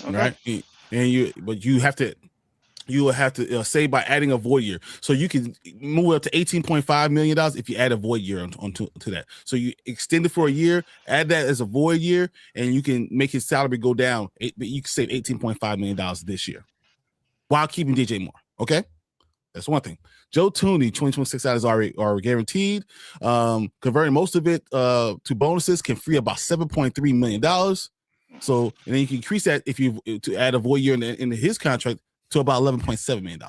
Right? And you will have to say by adding a void year. So you can move up to $18.5 million if you add a void year onto that. So you extend it for a year, add that as a void year, and you can make his salary go down. You can save $18.5 million this year while keeping DJ Moore. Okay? That's one thing. Joe Tooney, 2026 is already guaranteed. Converting most of it to bonuses can free about $7.3 million. So, and then you can increase that if you to add a void year in his contract to about $11.7 million.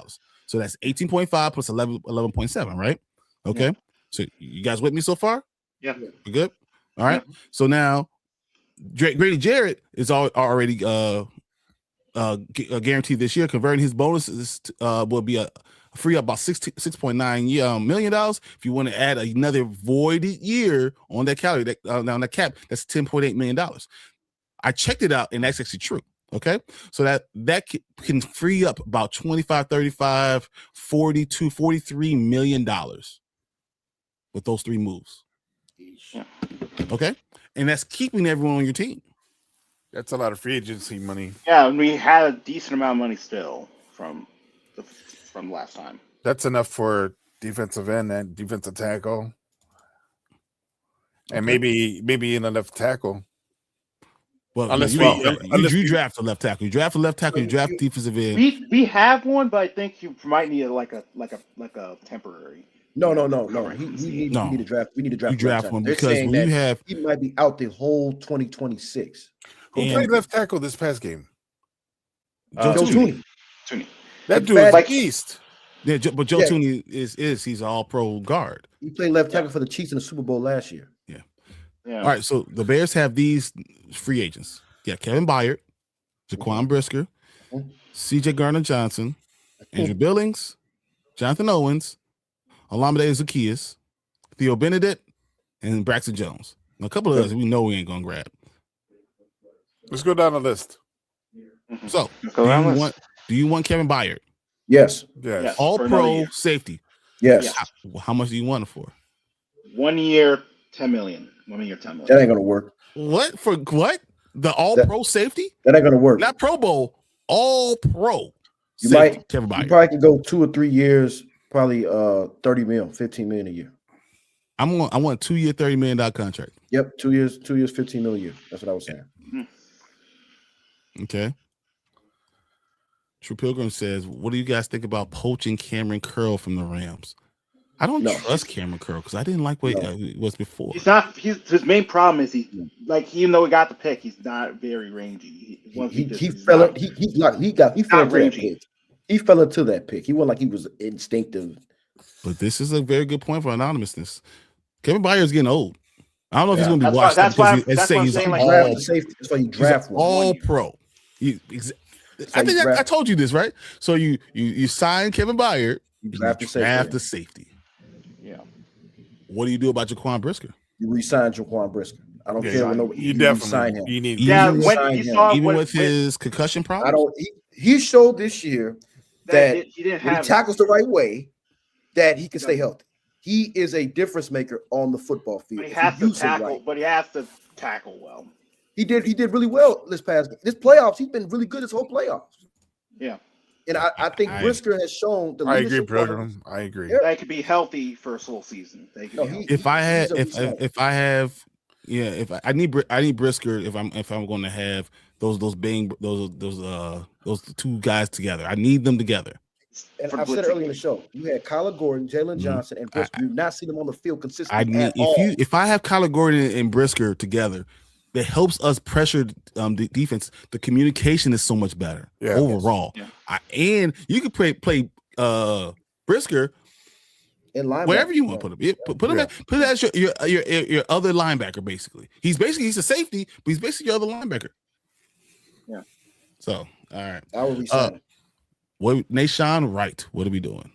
So that's 18.5 plus 11.7, right? Okay. Yeah. So you guys with me so far? Yeah. We're good? All right. Yeah. So now Grady Jarrett is already guaranteed this year. Converting his bonuses will be free up about $6.9 million. If you want to add another voided year on that calorie, on that cap, that's $10.8 million. I checked it out, and that's actually true. Okay, so that can free up about 25, 35, 42, $43 million with those three moves. Yeah. Okay, and that's keeping everyone on your team. That's a lot of free agency money. Yeah, and we had a decent amount of money still from last time. That's enough for defensive end and defensive tackle, and maybe in a left tackle. Well, unless you draft a left tackle, you draft defensive end. We have one, but I think you might need like a temporary. No. We need to draft. We need to draft. You draft one because when you have, he might be out the whole 2026. Who played left tackle this past game? Joe Tooney. That dude is like East. Yeah, but Joe Tooney he's an all-pro guard. He played left tackle for the Chiefs in the Super Bowl last year. Yeah. All right, so the Bears have these free agents. Yeah, Kevin Byard, Jaquan Brisker, C.J. Gardner-Johnson, Andrew Billings, Jonathan Owens, Olamide Zaccheaus, Theo Benedict, and Braxton Jones. Now, a couple of others we know we ain't gonna grab. Let's go down the list. So, do you want Kevin Byard? Yes. All-pro safety. Yes. How much do you want it for? 1 year, $10 million. 1 year, $10 million. That ain't gonna work. What for? What? The all-pro safety? That ain't gonna work. Not Pro Bowl. All-pro. You safety, might. Kevin Byard. You probably can go 2 or 3 years. Probably 30 million, 15 million a year. I want a 2-year, $30 million contract. Yep, 2 years, 15 million a year. That's what I was saying. Okay. True Pilgrim says, "What do you guys think about poaching Cameron Curl from the Rams?" I don't trust Cameron Curl because I didn't like what he was before. He's not. His main problem is even though he got the pick, he's not very rangy. He fell into that pick. He wasn't like he was instinctive. But this is a very good point for anonymousness. Kevin Byard's getting old. I don't know if he's going to be watched. That's why I'm saying like safety. That's why you draft one. All pro. I told you this, right? So you sign Kevin Byard. You draft the safety. Yeah. What do you do about Jaquan Brisker? You re-sign Jaquan Brisker. I don't care what nobody. You definitely sign him. You need even with his concussion problems. He showed this year that he didn't when he tackles the right way, that he can stay healthy. He is a difference maker on the football field. But he has to tackle. But he has to tackle well. He did really well this playoffs. He's been really good this whole playoffs. Yeah. And I think Brisker has shown the leadership. I agree. They could be healthy for a whole season. They could I need Brisker if I'm going to have those two guys together. I need them together. And I've said it earlier in the show. You had Kyler Gordon, Jalen Johnson, and Brisker. You've not seen them on the field consistently. If I have Kyler Gordon and Brisker together, that helps us pressure the defense. The communication is so much better overall. Yeah. And you can play Brisker in linebacker wherever you want to put him. Put him as your other linebacker. Basically, he's a safety, but he's basically your other linebacker. Yeah. So All right. I would resign him. What Nashawn Wright? What are we doing?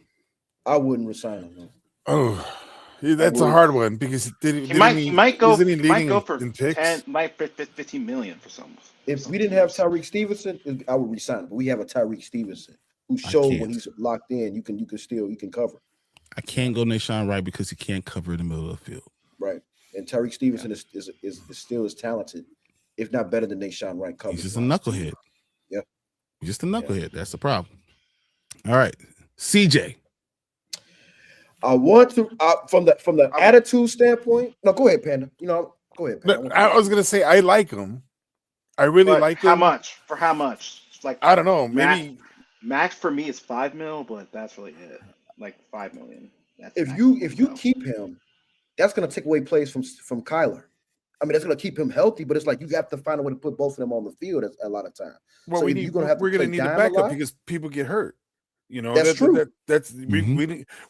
I wouldn't resign him. No. Oh, that's a hard one because he might go for in picks? 15 million for some. If we didn't have Tyreek Stevenson, I would resign him. But we have a Tyreek Stevenson who showed when he's locked in, you can cover. I can't go Nashawn Wright because he can't cover in the middle of the field. Right. And Tyreek Stevenson is still as talented, if not better than Nashawn Wright. He's just a knucklehead. Yep. He's just a knucklehead. Yeah. That's the problem. All right. CJ. I want to from the attitude standpoint. No, go ahead, Panda. Go ahead, Panda. I was gonna say I like him. I really like him. How much? For how much? Like I don't know. Maybe max for me is $5 million, but that's really it. Like $5 million. If you keep him, that's gonna take away plays from Kyler. I mean, that's gonna keep him healthy, but it's like you have to find a way to put both of them on the field a lot of times. Well, so we're gonna need a backup because people get hurt. That's true.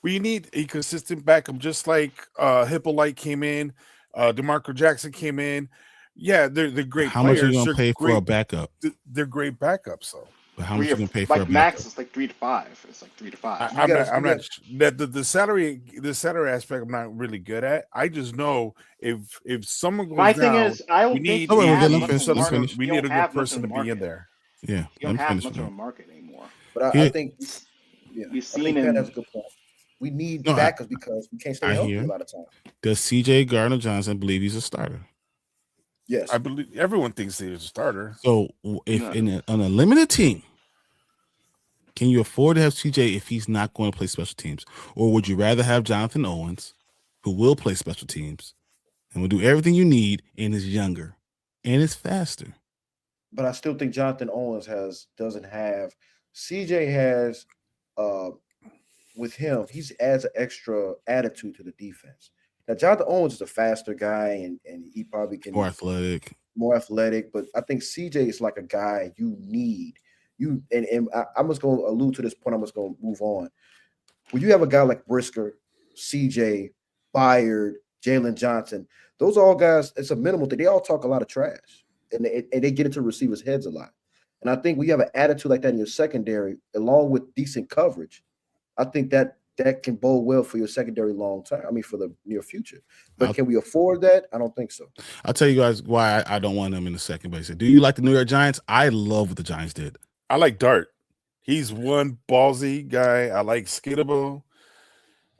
We need a consistent backup, just like Hippolyte came in, DeMarco Jackson came in. Yeah, they're great. How much are you gonna pay for a backup? They're great backups, though. But how much are you gonna pay for a backup? Max is like 3 to 5. It's like 3 to 5. I'm not the salary aspect. I'm not really good at. I just know if someone goes down, thing is, I don't think we need a good person to be in there. Yeah, you don't have much of a market anymore. But I think. Yeah, we've seen him. That's a good point. We need backups because we can't stay healthy a lot of times. Does CJ Gardner-Johnson believe he's a starter? Yes, I believe everyone thinks he's a starter. So, if on a limited team, can you afford to have CJ if he's not going to play special teams, or would you rather have Jonathan Owens, who will play special teams and will do everything you need and is younger and is faster? But I still think Jonathan Owens doesn't have. CJ has. With him, he adds an extra attitude to the defense. Now, Jonathan Owens is a faster guy, and he probably can more athletic. But I think CJ is like a guy you need. I'm just going to allude to this point. I'm just going to move on. When you have a guy like Brisker, CJ, Byard, Jalen Johnson, those are all guys. It's a minimal thing. They all talk a lot of trash, and they get into receivers' heads a lot. And I think when you have an attitude like that in your secondary, along with decent coverage, I think that can bode well for your secondary long term. I mean, for the near future. But can we afford that? I don't think so. I'll tell you guys why I don't want them in the second base. Do you like the New York Giants? I love what the Giants did. I like Dart. He's one ballsy guy. I like Skittable.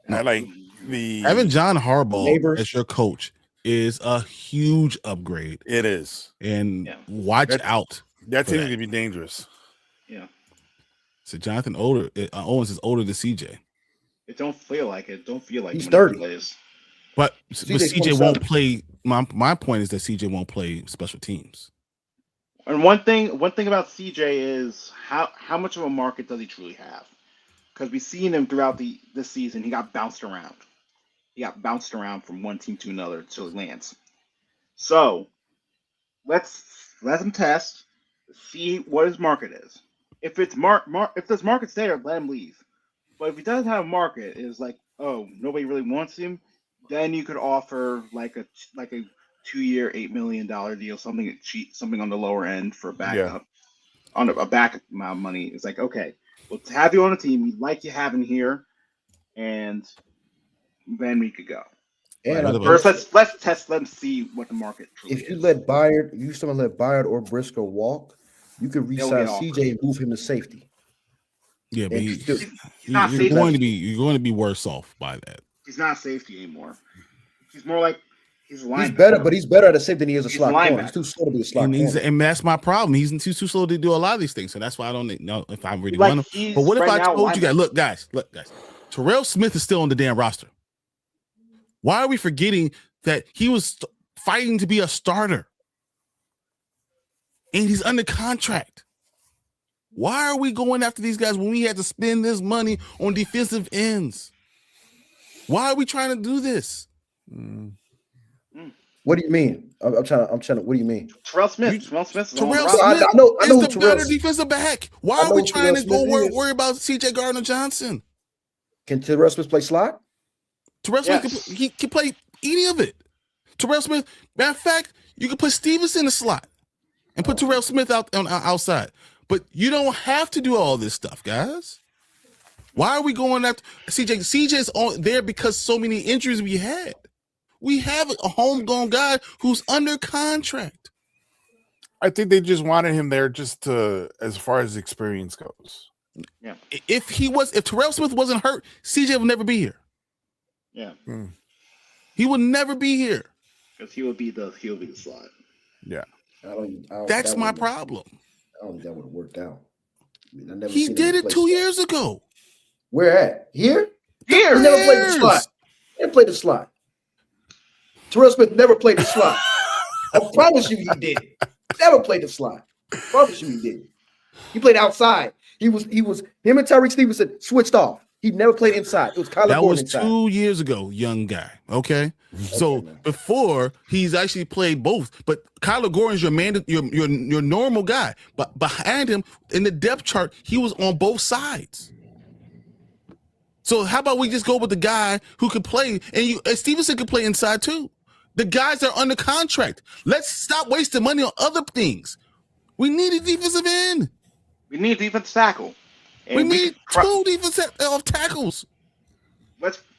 I like having John Harbaugh as your coach is a huge upgrade. It is. And watch out. That team's gonna be dangerous. Yeah. So Jonathan Owens is older than CJ. It don't feel like it. Don't feel like he's 30. But CJ won't play. My point is that CJ won't play special teams. And one thing about CJ is how much of a market does he truly have? Because we've seen him throughout this season. He got bounced around. He got bounced around from one team to another until he lands. So let him test, see what his market is. If it's if this market's there, let him leave. But if he doesn't have a market, it's like, oh, nobody really wants him. Then you could offer like a 2-year, $8 million deal, something cheap, something on the lower end for a backup. On a backup amount of money. It's like, okay, we'll have you on a team. We like you having here, and then we could go. And first, let's test. Let's see what the market truly is. If you let Byard or Brisker walk, you could re-sign CJ and move him to safety. Yeah, but you're going to be worse off by that. He's not safety anymore. He's more like he's better, but he's better at a safety than he is a slot corner. He's too slow to be a slot corner. And that's my problem. He's too slow to do a lot of these things. So that's why I don't know if I really want him. But what if I told you guys, look, guys, Terrell Smith is still on the damn roster. Why are we forgetting that he was fighting to be a starter? And he's under contract. Why are we going after these guys when we had to spend this money on defensive ends? Why are we trying to do this? What do you mean? I'm trying to. What do you mean? Terrell Smith. Terrell Smith I know is the better defensive back. Why are we trying to go worry about CJ Gardner-Johnson? Can Terrell Smith play slot? Terrell Smith he can play any of it. Terrell Smith. Matter of fact, you can put Stevenson in the slot and put Terrell Smith out on outside. But you don't have to do all this stuff, guys. Why are we going after CJ? CJ's on there because so many injuries we had. We have a homegrown guy who's under contract. I think they just wanted him there just to, as far as experience goes. Yeah. If Terrell Smith wasn't hurt, CJ would never be here. Yeah. He would never be here. Because he would be the slot. Yeah. That's my problem. I don't think that would have worked out. I mean, I never He seen did him it play 2 slot. years ago. Where at? Here? Here. He never played the slot. Never played the slot. Terrell Smith never played the slot. I promise you he did. Never played the slot. I promise you he did. He played outside. He was him and Tyreek Stevenson switched off. He never played inside. It was Kyler That Gordon was inside. 2 years ago, young guy. Okay. So before he's actually played both, but Kyler Gordon's your normal guy. But behind him in the depth chart, he was on both sides. So how about we just go with the guy who could play, and Stevenson could play inside too. The guys that are under contract. Let's stop wasting money on other things. We need a defensive end. We need a defensive tackle. We need two defensive tackles.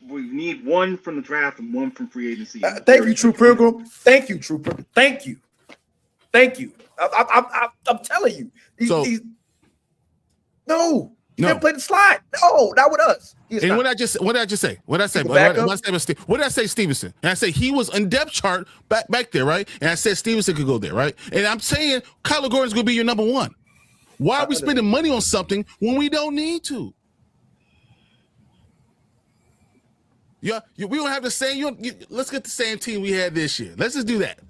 We need one from the draft and one from free agency. Thank you, True Pilgrim. Thank you, True Pilgrim. Thank you. I'm telling you. No. He didn't play the slot. No, not with us. And what did I just say? What did I say, Stevenson? And I say he was on depth chart back there, right? And I said Stevenson could go there, right? And I'm saying Kyler Gordon's going to be your number one. Why are we spending money on something when we don't need to? We don't have the same. Let's get the same team we had this year. Let's just do that.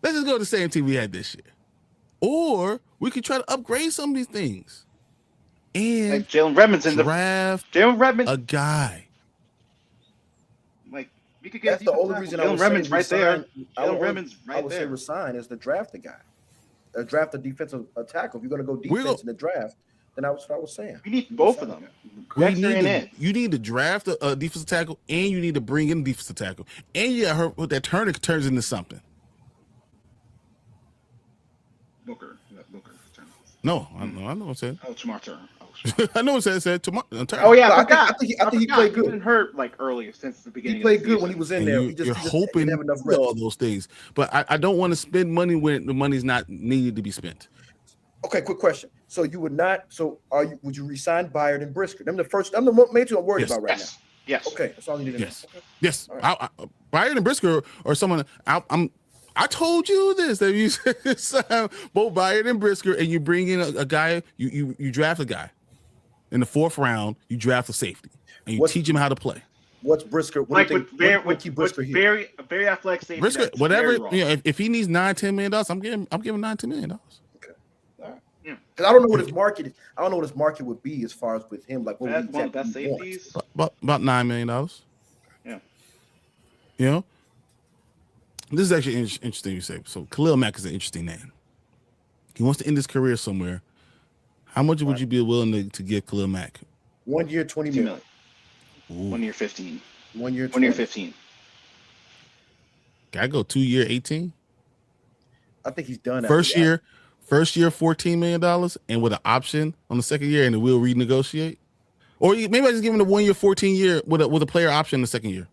Let's just go to the same team we had this year. Or we could try to upgrade some of these things. And like Jalen Redmond's in the draft a guy. Like we could get that's the only reason Jalen Redmond's right there. Jalen Redmond's right there. I would say resign is to draft a guy. Draft a defensive tackle. If you're going to go defense in the draft, then that's what I was saying. You need both of them. You need to draft a defensive tackle, and you need to bring in a defensive tackle, and you got hurt with that Turner turns into something. Booker. No, I know what I'm saying. Oh, Tamar Turner. I know what I said. Tamar Turner. Oh yeah, I think he played good. He's been hurt like early since the beginning. He played good when he was in there. You're hoping have enough for all those things, but I don't want to spend money when the money's not needed to be spent. Okay, quick question. So you would not? So would you resign Byard and Brisker? I'm the main two I'm worried about right now. Yes. Okay, that's all you need to know. Okay. Yes. Right. Byard and Brisker or someone. I told you this that you sign both Byard and Brisker, and you bring in a guy. You draft a guy in the 4th round. You draft a safety, and you teach him how to play. What's Brisker? Keep Brisker here. Very athletic safety. Brisker, whatever. If he needs $9-10 million, I'm giving $9-10 million. Okay. All right. Yeah. Because I don't know what his market is. I don't know what his market would be as far as with him. Like what would he best safeties? About $9 million. Yeah. You know. This is actually interesting you say. So Khalil Mack is an interesting name. He wants to end his career somewhere. How much would you be willing to give Khalil Mack? 1 year, $20 million. 1 year, 15. 1 year, 1 year, 15. Can I go 2 year, 18? I think he's done. First year, $14 million, and with an option on the second year, and then we'll renegotiate. Or maybe I just give him the 1 year, 14 year with a player option in the second year.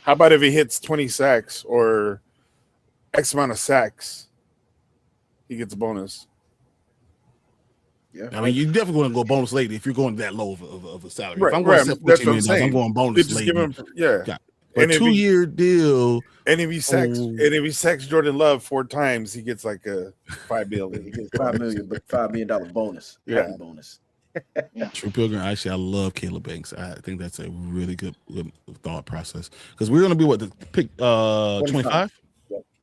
How about if he hits 20 sacks or X amount of sacks, he gets a bonus? Yeah, I mean, you definitely want to go bonus lady if you're going that low of a salary. Right, if I'm going that's what I'm saying. I'm going bonus just lady. give him, a 2 year deal. And if he sacks Jordan Love 4 times, he gets like a $5 million. He gets $5 million, but $5 million bonus. Yeah, bonus. Yeah. True Pilgrim. Actually, I love Caleb Banks. I think that's a really good thought process because we're going to be the pick 25.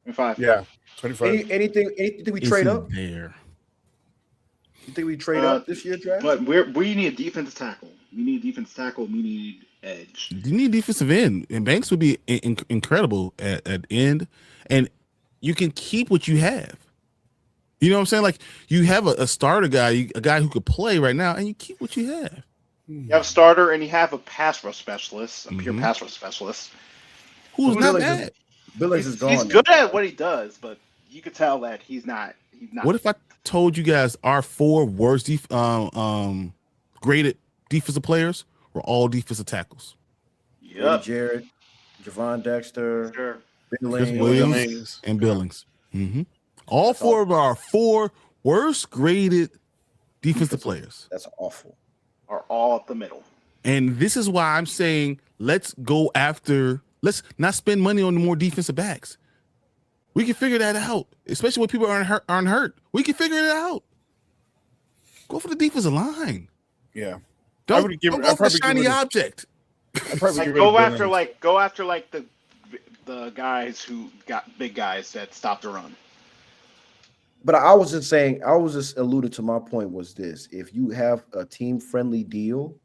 25. Yeah, 25. Anything we trade up there? You think we trade up this year, draft? But we need a defensive tackle. We need defensive tackle. We need edge. You need defensive end, and Banks would be incredible at end, and you can keep what you have. You know what I'm saying? Like you have a starter guy, a guy who could play right now, and you keep what you have. You have a starter, and you have a pass rush specialist, a pure pass rush specialist. Who's not bad. Billings is gone. He's good at what he does, but you could tell that he's not he's not. What if I told you guys our 4 worst graded defensive players were all defensive tackles? Yep. Jarrett, Javon Dexter, Sure. Chris Billings, Williams and Billings. All 4 of our 4 worst graded defensive players. That's awful. Are all up the middle. And this is why I'm saying let's not spend money on more defensive backs. We can figure that out, especially when people aren't hurt. We can figure it out. Go for the defensive line. Yeah. Don't go for the shiny object. Go after the guys who got big guys that stopped the run. But I was just alluding to my point was this: if you have a team-friendly deal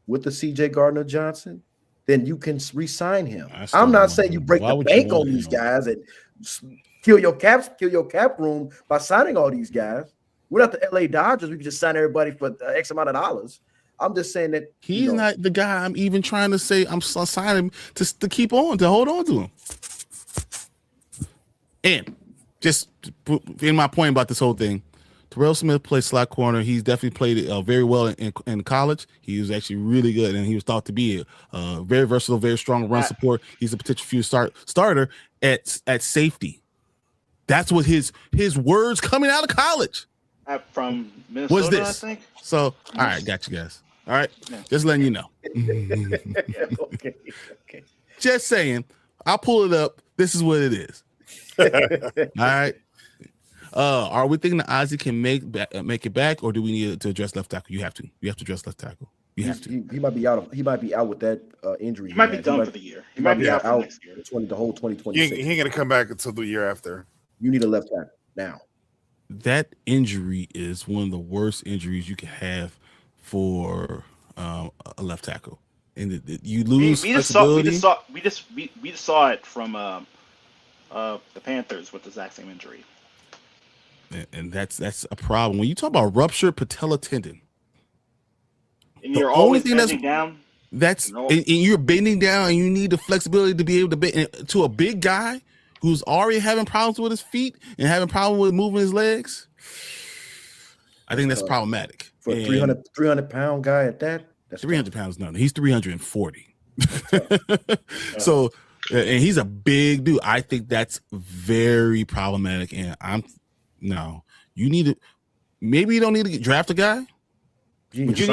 with the CJ Gardner-Johnson, then you can re-sign him. I'm not saying you break the bank on these guys and kill your cap room by signing all these guys. We're not the LA Dodgers. We can just sign everybody for X amount of dollars. I'm just saying that he's not the guy I'm even trying to say I'm signing to keep on, to hold on to him. And just in my point about this whole thing, Terrell Smith plays slot corner. He's definitely played it very well in college. He was actually really good, and he was thought to be a very versatile, very strong run support. He's a potential future starter at safety. That's what his words coming out of college. From Minnesota, was this. I think. So, all right, got you guys. All right, just letting you know. Okay. Just saying. I'll pull it up. This is what it is. All right. Are we thinking that Ozzie can make it back, or do we need to address left tackle? You have to address left tackle. You have to. He might be out. He might be out with that injury. He might be done for the year. He might be out for next year. The whole 2026. He ain't gonna come back until the year after. You need a left tackle now. That injury is one of the worst injuries you can have for a left tackle, and you lose flexibility. We just saw it from the Panthers with the exact same injury. And that's a problem when you talk about ruptured patella tendon. And you're always bending down. And you're bending down, and you need the flexibility to be able to bend to a big guy who's already having problems with his feet and having problems with moving his legs. I think that's problematic. For a 300 pound guy at that, that's 300 pounds. No, he's 340. So, and he's a big dude. I think that's very problematic. And you need to, maybe you don't need to draft a guy. You need a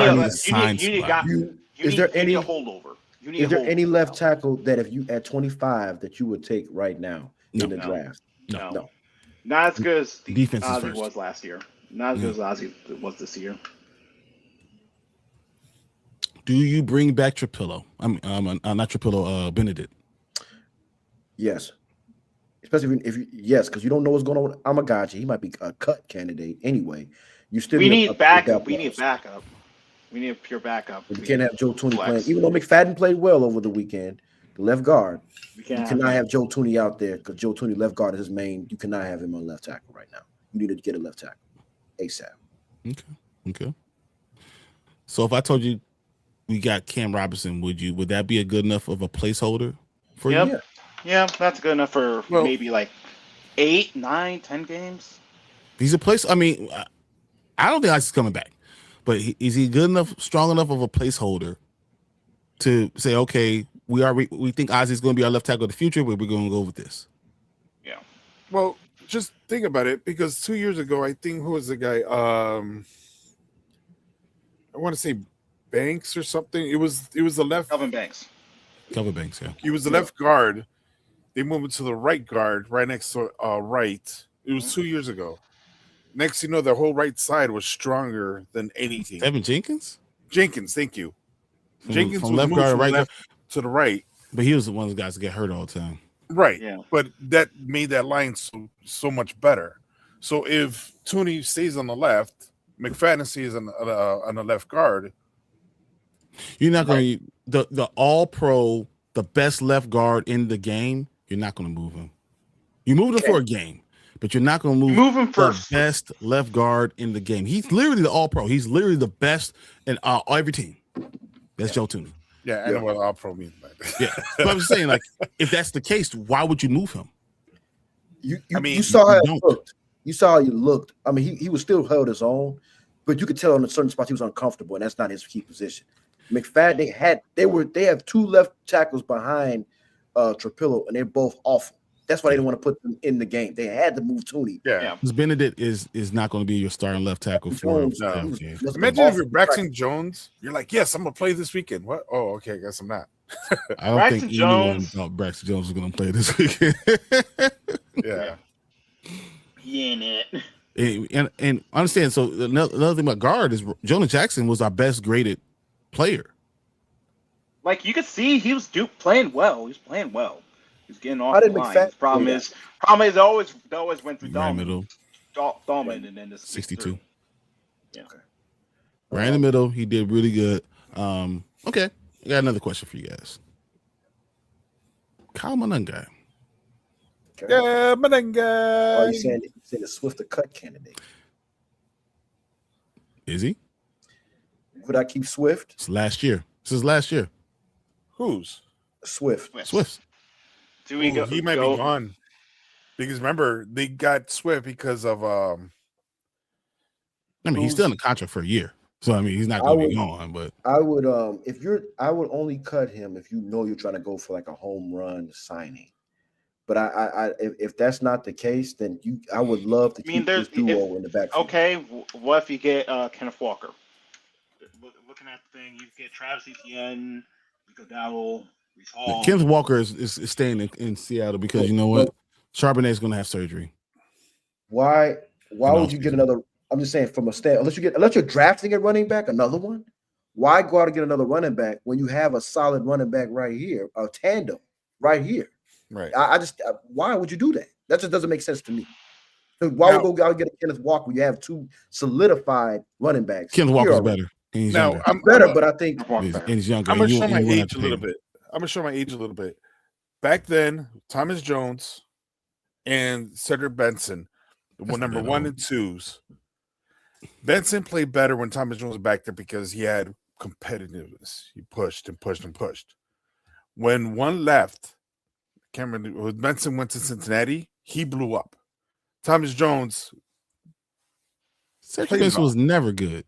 holdover. Is there any left tackle that if you at 25 that you would take right now in the draft? No. Not as good as Ozzie was last year. Not as good as Ozzie was this year. Do you bring back Trapillo? Not Trapillo, Benedict. Yes. Especially yes, because you don't know what's going on with Amagachi. He might be a cut candidate anyway. We need backup. We need backup. We need a pure backup. You can't have Joe Tooney playing. Even though McFadden played well over the weekend, the left guard, you cannot have Joe Tooney out there because Joe Tooney left guard is his main. You cannot have him on left tackle right now. You need to get a left tackle ASAP. Okay. So if I told you we got Cam Robinson, would that be a good enough of a placeholder for you? Yeah, that's good enough for maybe like 8, 9, 10 games. He's a place. I mean, I don't think Ozzy's coming back, but is he good enough, strong enough of a placeholder to say, okay, we think Ozzy's going to be our left tackle of the future, but we're going to go with this? Yeah. Well, just think about it, because 2 years ago, I think, who was the guy? I want to say Banks or something. It was the left. Calvin Banks, yeah. He was the left guard. They moved him to the right guard, right next to right. It was 2 years ago. Next, you know, the whole right side was stronger than anything. Evan Jenkins, thank you. Jenkins from was left guard, right guard to the right, but he was one of the guys that get hurt all the time. Right. Yeah. But that made that line so much better. So if Tooney stays on the left, McFadden stays on the left guard. You're not going to the all pro, the best left guard in the game. You're not going to move him. You moved him for a game, but you're not going to move him for the best left guard in the game. He's literally the all pro. He's literally the best in every team. That's Joe Tooney. Yeah, I know what all pro means. Yeah, but I'm saying, like, if that's the case, why would you move him? You saw how it looked You saw how he looked. I mean, he was still held his own, but you could tell on a certain spot he was uncomfortable, and that's not his key position. McFadden, they have 2 left tackles behind Trapillo, and they're both awful. That's why they didn't want to put them in the game. They had to move Tooney. Yeah. Because Benedict is not going to be your starting left tackle for Jones, Imagine if you're Braxton Jones, you're like, yes, I'm gonna play this weekend. What? Oh, okay, I guess I'm not. I don't think anyone thought Braxton Jones was going to play this weekend. Yeah. He ain't it. And understand, so another thing about guard is Jonah Jackson was our best graded player. Like you could see he was playing well. He was playing well. He was getting off How the did line. McFadden The problem do is they always went through Right in the middle. Dahlman and then the 62. Yeah. Okay. Right in the middle. He did really good. Okay. I got another question for you guys. Kyle Monangai. Okay. Yeah, Menenga. Oh, you saying the Swift the cut candidate? Is he? Would I keep Swift? It's last year. This is last year. Who's? Swift. Swift. Do we go? He might be gone. Because remember, they got Swift because of I mean, he's still in the contract for a year. So I mean he's not gonna be gone, but I would I would only cut him if you know you're trying to go for like a home run signing. But if that's not the case, then I would love to keep this duo in the backfield. Okay, what if you get Kenneth Walker? Looking at the thing, you get Travis Etienne, Rico Dowdle, Reese Hall. Kenneth Walker is staying in Seattle because you know what? Charbonnet's gonna have surgery. Why would you get another? I'm just saying from a stand, unless you're drafting a running back, another one. Why go out and get another running back when you have a solid running back right here, a tandem right here? right. Why would you do that? That just doesn't make sense to me. Why would you go out and get a Kenneth Walker when you have 2 solidified running backs? Kenneth Walker's better. He's Now younger. I'm better, but I think He's younger. I'm gonna You show my won't have age to a pay little him. bit. I'm gonna show my age a little bit. Back then, Thomas Jones and Cedric Benson were number 1 and 2s. Benson played better when Thomas Jones was back there because he had competitiveness. He pushed and pushed and pushed. When one left, when Benson went to Cincinnati, he blew up. Thomas Jones, Cedric Benson was never good.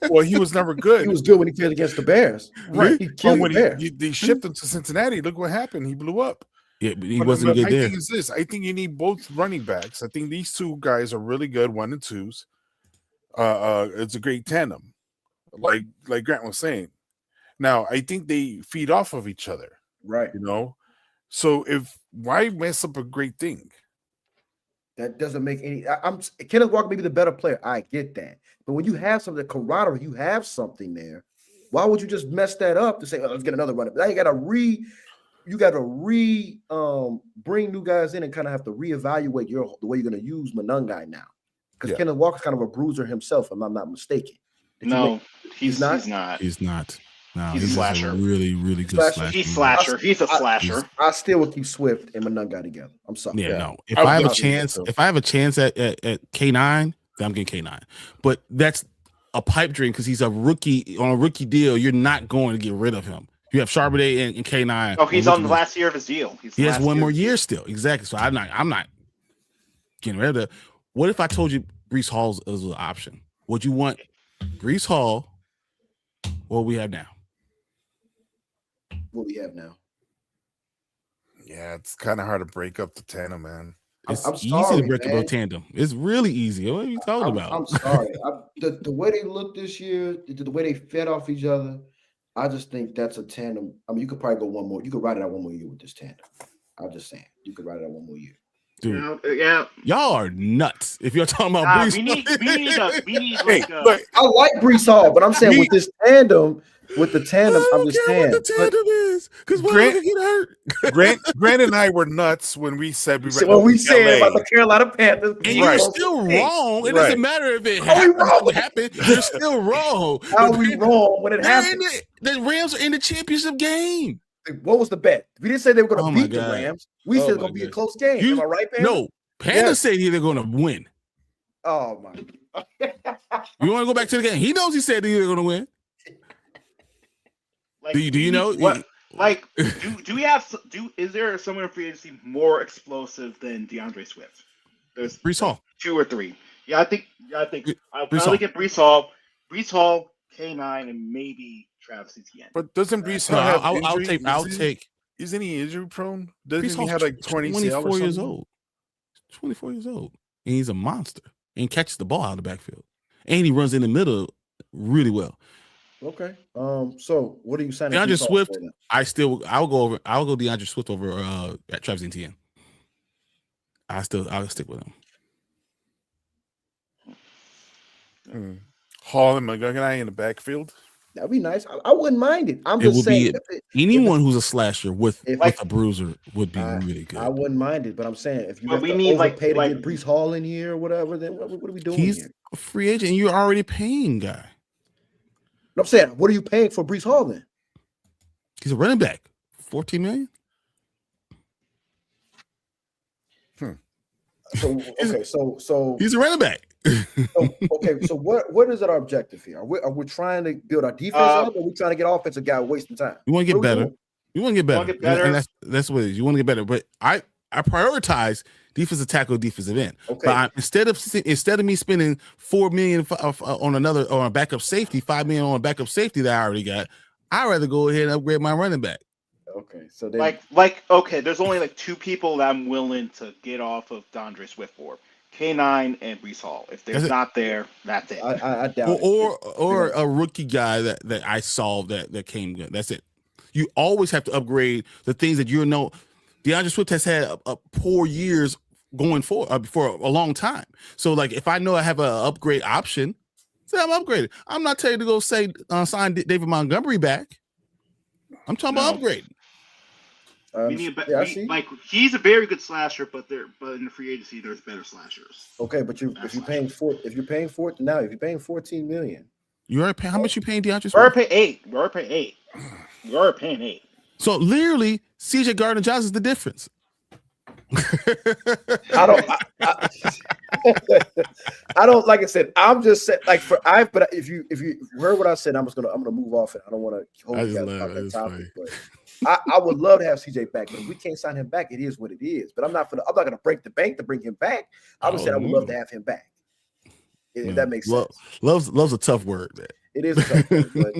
well, he was never good. he was good when he played against the Bears. Right. He killed when the Bears. they shipped him to Cincinnati, look what happened. He blew up. Yeah, but he wasn't good there. I think it's this. I think you need both running backs. I think these 2 guys are really good, 1 and 2s. It's a great tandem, like Grant was saying. Now, I think they feed off of each other, Right. you know. So why mess up a great thing? That doesn't make any. Kenneth Walker may be the better player. I get that, but when you have something, camaraderie, you have something there. Why would you just mess that up to say, let's get another runner? Now you got to bring new guys in and kind of have to reevaluate the way you're going to use Monangai now, because Kenneth Walker's kind of a bruiser himself, if I'm not mistaken. No, he's not. He's not. No, He's a slasher. Really, really good Slasher. slasher. He's slasher. He's a slasher. I still would keep Swift and Monangai together. I'm sorry. Yeah, no. If I would I have a love to chance, do that, if I have a chance at K9, then I'm getting K9. But that's a pipe dream because he's a rookie on a rookie deal. You're not going to get rid of him. You have Charbonnet and K9. Oh, he's on the last year of his deal. He has 1 more year still. Exactly. So I'm not getting rid of that. What if I told you Breece Hall is an option? Would you want Breece Hall or what we have now? What we have now. Yeah, it's kind of hard to break up the tandem, man. It's I'm easy sorry, to break up man. a tandem. It's really easy. What are you talking about? I'm sorry. The way they look this year, the way they fed off each other, I just think that's a tandem. I mean, you could probably go 1 more. You could ride it out 1 more year with this tandem. I'm just saying, you could ride it out 1 more year. Dude, Yeah. y'all are nuts. If you're talking about Breece, We need Hey, like look, I like Breece Hall, but I'm saying with this tandem, I'm just saying. what the tandem is because we're Grant- gonna get hurt. Grant and I were nuts when we said we were. What we said about the Carolina Panthers, And you're still wrong. It doesn't matter if it happened. You're still wrong. How are we wrong when it happened? The Rams are in the championship game. What was the bet? We didn't say they were going Oh to my beat the God. Rams. We said it's going to be a close game. Am I right, Panda? No, Panda said they're going to win. Oh my. You want to go back to the game? He knows he said they're going to win. Like, Do you know? What? Like, is there someone in free agency more explosive than DeAndre Swift? There's Brees Hall. 2 or 3. I think I'll Brees probably Hall. get Brees Hall, K9, and maybe Travis Etienne. But doesn't Brees No, Hall have I'll injury? take. Isn't he injury prone? Brees Doesn't he Hall's have like 20 24 or years something? old. 24 years old, and he's a monster. And catches the ball out of the backfield, and he runs in the middle really well. Okay. So what are you signing? DeAndre Brees Hall Swift, for then? I'll go DeAndre Swift over at Travis Etienne. I'll stick with him. Hall and McGuire in the backfield. That'd be nice. I wouldn't mind it. I'm It just would saying. be anyone who's a slasher with if- a bruiser would be really good. I wouldn't mind it, but I'm saying if you But have we to need, overpay like- to get Brees Hall in here or whatever, then what are we doing He's here? a free agent, and you're already paying guy. I'm saying, what are you paying for Brees Hall then? He's a running back, $14 million. So okay, so He's a running back. okay, so what is our objective here? Are we trying to build our defense up, or are we trying to get offensive guy wasting time? You want to get What are we better. doing? You want to get better. get better. And that's what it is. You want to get better. But I prioritize defensive tackle, defensive end. Okay. But instead of me spending $4 million on a backup safety, $5 million on a backup safety that I already got, I'd rather go ahead and upgrade my running back. Okay, so then Okay, there's only like 2 people that I'm willing to get off of DeAndre Swift for. K9 and Brees Hall. If they're not there, that's it. I doubt Or a rookie guy that I saw that came good. That's it. You always have to upgrade the things that you know. DeAndre Swift has had a poor years going for a long time. So like if I know I have an upgrade option, say I'm upgraded. I'm not telling you to go sign David Montgomery back. I'm talking about upgrading. We need like he's a very good slasher, but in the free agency there's better slashers. Okay, but if you're paying $14 million, You already pay, how much you paying DeAndre Swift? We already pay 8. We are paying 8. So literally, CJ Gardner-Johnson is the difference. I don't like I said. I'm just saying but if you heard what I said, I'm gonna move off it. I don't want to hold you guys about that topic, but I would love to have CJ back. But if we can't sign him back, it is what it is. But I'm not gonna break the bank to bring him back. I would say I would love to have him back. If that makes sense. Love's a tough word, man. It is a tough word, but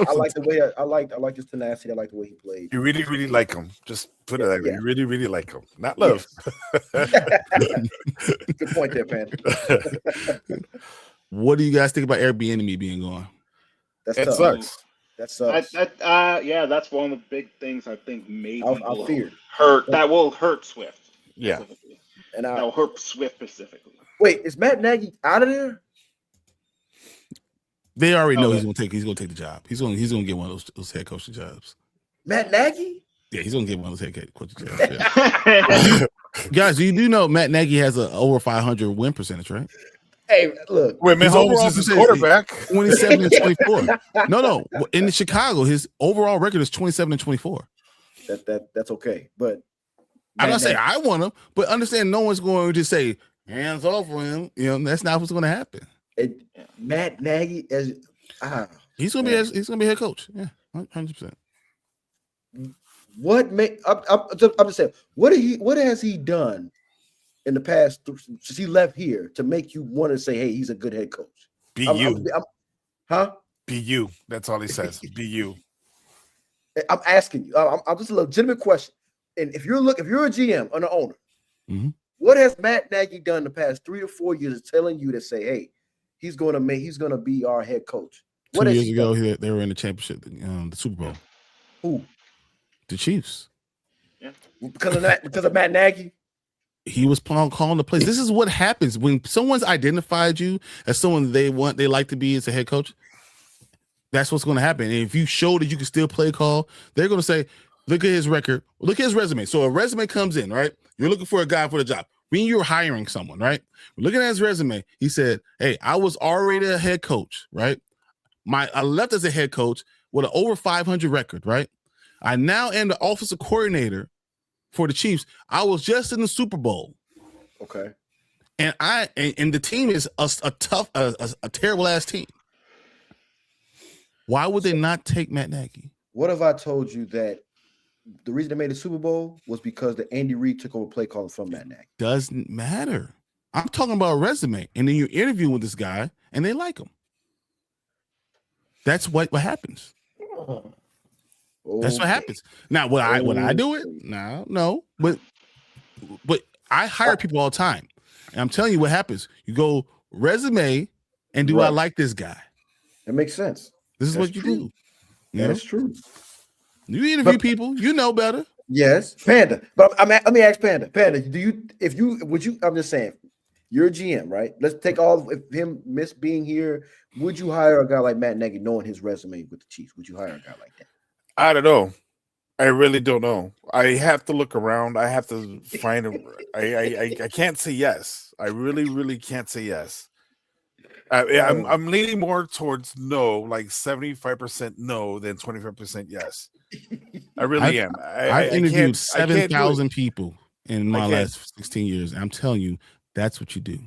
I like the way I like his tenacity. I like the way he played. You really, really like him. Just put it that way. You really, really like him. Not love. Good point there, Panda. What do you guys think about Airbnb being gone? That sucks. That sucks. Yeah, that's one of the big things I think maybe I fear that will hurt Swift. Yeah, and that will hurt Swift specifically. Wait, is Matt Nagy out of there? They already know he's gonna take the job. He's gonna get one of those head coaching jobs. Matt Nagy? Yeah, he's gonna get one of those head coaching jobs. Yeah. Guys, you do know Matt Nagy has an over 500 win percentage, right? Hey, look. Wait, Miss Holmes is his quarterback. 27 and 24. No. In Chicago, his overall record is 27 and 24. That's okay, but I'm not saying I want him, but understand no one's going to say hands off for him. You know, that's not what's going to happen. Matt Nagy he's gonna be head coach. Yeah, 100%. I'm just saying, what has he done in the past since he left here to make you want to say, hey, he's a good head coach? Be you. Be you. That's all he says. Be you. I'm asking you. I'm just a legitimate question. And if you're a GM or an owner, what has Matt Nagy done the past 3 or 4 years telling you to say, hey, he's gonna be our head coach? 2 years ago, they were in the championship, the Super Bowl. Who? The Chiefs. Yeah. Because of Matt Nagy. He was calling the plays. This is what happens when someone's identified you as someone they like to be as a head coach. That's what's going to happen. And if you show that you can still play call, they're going to say, look at his record, look at his resume. So a resume comes in, right? You're looking for a guy for the job. When you're hiring someone, right? Looking at his resume, he said, hey, I was already a head coach, right? I left as a head coach with an over 500 record, right? I now am the offensive coordinator for the Chiefs. I was just in the Super Bowl. Okay. And the team is a tough, a terrible ass team. Why would they not take Matt Nagy? What if I told you that the reason they made the Super Bowl was because the Andy Reid took over play calling from Matt Nagy? Doesn't matter. I'm talking about a resume, and then you're interviewing with this guy, and they like him. That's what happens. That's what happens. Now, would I do it? No. But I hire people all the time, and I'm telling you what happens. You go resume, and do I like this guy? That makes sense. This is what you do. That's true. You interview people, you know better. Yes, Panda. But let me ask Panda. Panda, I'm just saying, you're a GM, right? Let's take all of him miss being here. Would you hire a guy like Matt Nagy, knowing his resume with the Chiefs? Would you hire a guy like that? I don't know. I really don't know. I have to look around. I have to find a. I can't say yes. I really can't say yes. I'm leaning more towards no, like 75% no than 25% yes. I really am. I've interviewed 7,000 people in my last 16 years. I'm telling you, that's what you do.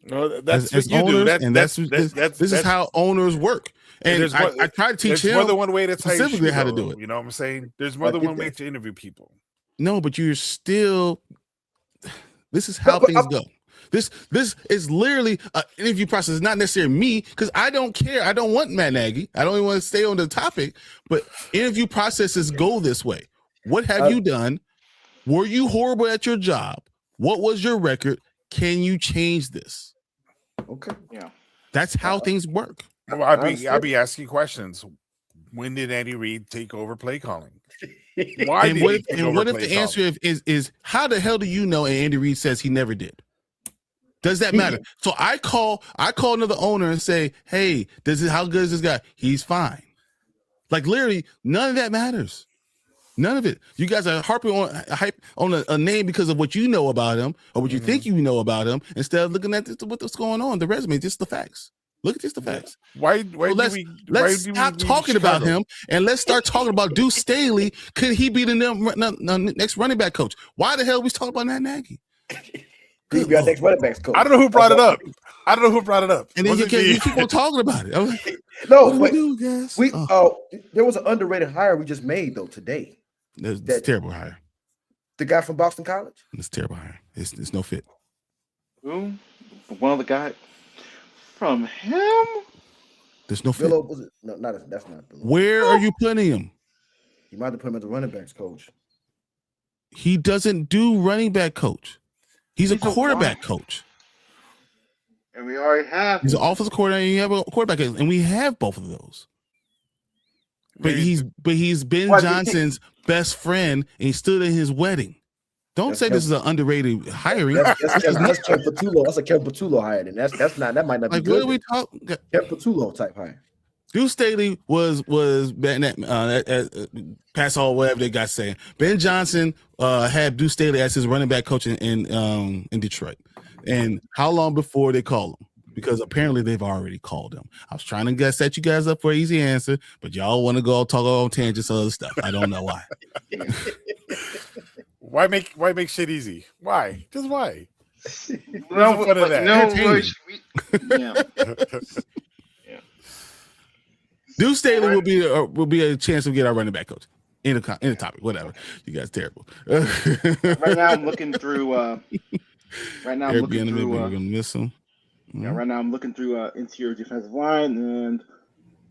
No, that's as what you owners, do. This is how owners work. And I try to teach him more than one way to specifically how to do it. You know what I'm saying? There's more than one way to interview people. No, but you're still. This is how things go. This is literally an interview process. It's not necessarily me, because I don't care. I don't want Matt Nagy. I don't even want to stay on the topic. But interview processes go this way. What have you done? Were you horrible at your job? What was your record? Can you change this? Okay. Yeah. That's how things work. Well, I'll be asking questions. When did Andy Reid take over play calling? Why and did what if the answer is how the hell do you know? And Andy Reid says he never did. Does that matter? So I call another owner and say, hey, how good is this guy? He's fine. Like literally, none of that matters. None of it. You guys are harping on a name because of what you know about him or what you think you know about him, instead of looking at what's going on, the resume, just the facts. Look at just the facts. Let's stop talking about him and let's start talking about Deuce Staley. Could he be the next running back coach? Why the hell are we talking about Matt Nagy? Could be our next running backs coach. I don't know who brought it up. And then you keep on talking about it. I was like, no, what do we do, guys? There was an underrated hire we just made though today. It's a terrible hire. The guy from Boston College. It's a terrible hire. It's no fit. Who? One of the guys from him. There's no fit. That's not. Where are you putting him? You might have put him as a running backs coach. He doesn't do running back coach. He's a quarterback coach. And we already have. He's an offensive coordinator. And you have a quarterback, and we have both of those. But he's Ben Johnson's best friend, and he stood in his wedding. Don't say this is an underrated hiring. That's Kevin Patullo. That's a Kevin Patullo hire, and that might not be good. What are we talking? Kevin Patullo type hire. Deuce Staley was pass all whatever they got saying. Ben Johnson had Deuce Staley as his running back coach in Detroit. And how long before they call him? Because apparently they've already called him. I was trying to set you guys up for an easy answer, but y'all want to go talk on tangents and other stuff. I don't know why. Why make shit easy? Why? Just why? No, fun of that. Yeah. Deuce Staley will be a chance to get our running back coach in the topic. Whatever. You guys terrible. Right now I'm looking through. We're gonna miss him. Yeah, right now I'm looking through interior defensive line, and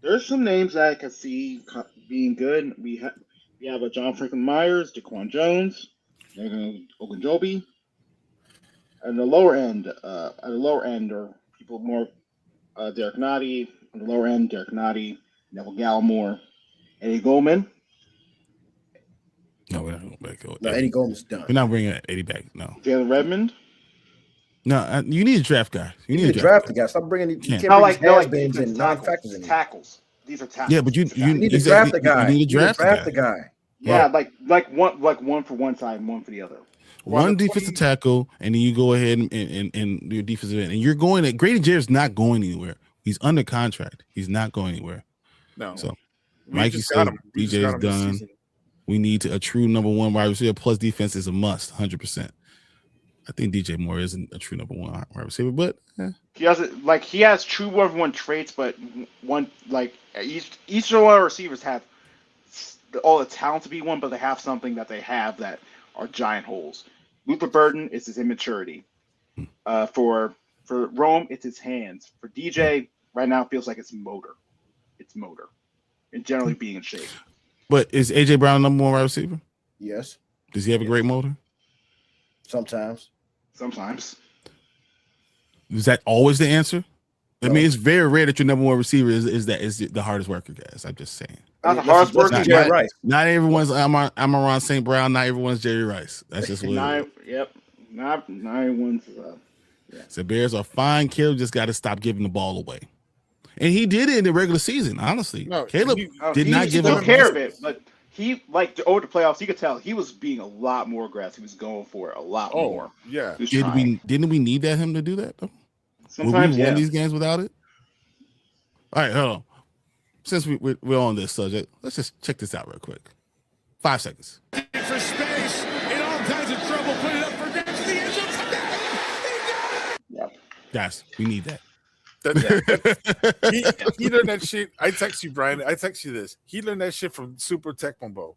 there's some names that I can see being good. We have a John Franklin Myers, Daquan Jones, Ogunjobi. And the lower end, are people more Derek Nottie. On the lower end, Derek Nottie, Neville Gallimore, Eddie Goldman. No, we're not going back. No, Eddie Goldman's done. We're not bringing Eddie back. No. Jalen Redmond. No, you need a draft guy. You need to draft the guy. Stop bringing. You can't bring has-beens and non-factors in. Tackles. These are tackles. Yeah, but you need to draft the guy. You need to draft the guy. Yeah, like one for one side and one for the other. One defensive tackle, and then you go ahead and your defensive end. And you're going at Grady Jarrett's not going anywhere. He's under contract. He's not going anywhere. No. So Mikey said DJ's done. We need a true number one wide receiver. Plus defense is a must, 100%. I think DJ Moore isn't a true number one wide receiver, but he has true one traits, but each of our receivers have all the talent to be one, but they have something that they have that are giant holes. Luther Burden is his immaturity. For Rome, it's his hands. For DJ, right now, it feels like it's motor. It's motor, and generally being in shape. But is AJ Brown the number one wide receiver? Yes. Does he have a great motor? Sometimes. Is that always the answer? I mean, it's very rare that your number one receiver is the hardest worker, guys. I'm just saying. Not the hardest worker, Jerry Rice. Not everyone's Amon St. Brown. Not everyone's Jerry Rice. That's just what. Not everyone's. So Bears are fine. Caleb just got to stop giving the ball away, and he did it in the regular season. Honestly, Caleb did not give took up care of it, but he over the playoffs. You could tell he was being a lot more aggressive. He was going for it a lot more. Yeah. Didn't we need him to do that though? Sometimes, we won these games without it. All right, hold on. Since we're on this subject, let's just check this out real quick. 5 seconds. For space, in all kinds of trouble, put it up for grabs to the end zone. Guys, we need that. He learned that shit. I text you, Brian. I text you this. He learned that shit from Super Tecmo.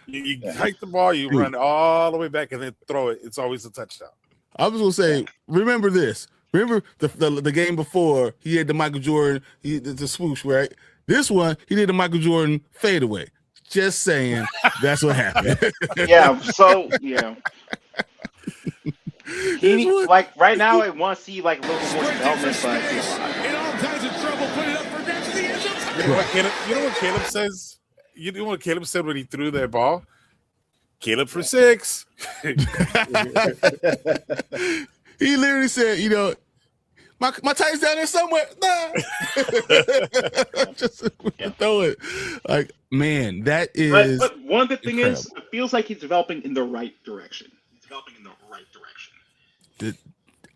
You hike the ball, you run all the way back, and then throw it. It's always a touchdown. I was gonna say, remember this. Remember the game before he had the Michael Jordan, the swoosh, right? This one, he did the Michael Jordan fadeaway. Just saying, that's what happened. Like right now, I want to see like a little more development, but in all kinds of trouble, put it up for grabs to the end zone. You know what Caleb says? You know what Caleb said when he threw that ball? Caleb for 6. He literally said, my tight's down there somewhere. Nah. Just throw it. Like, man, that is. But one good thing incredible. is, it feels like he's developing in the right direction.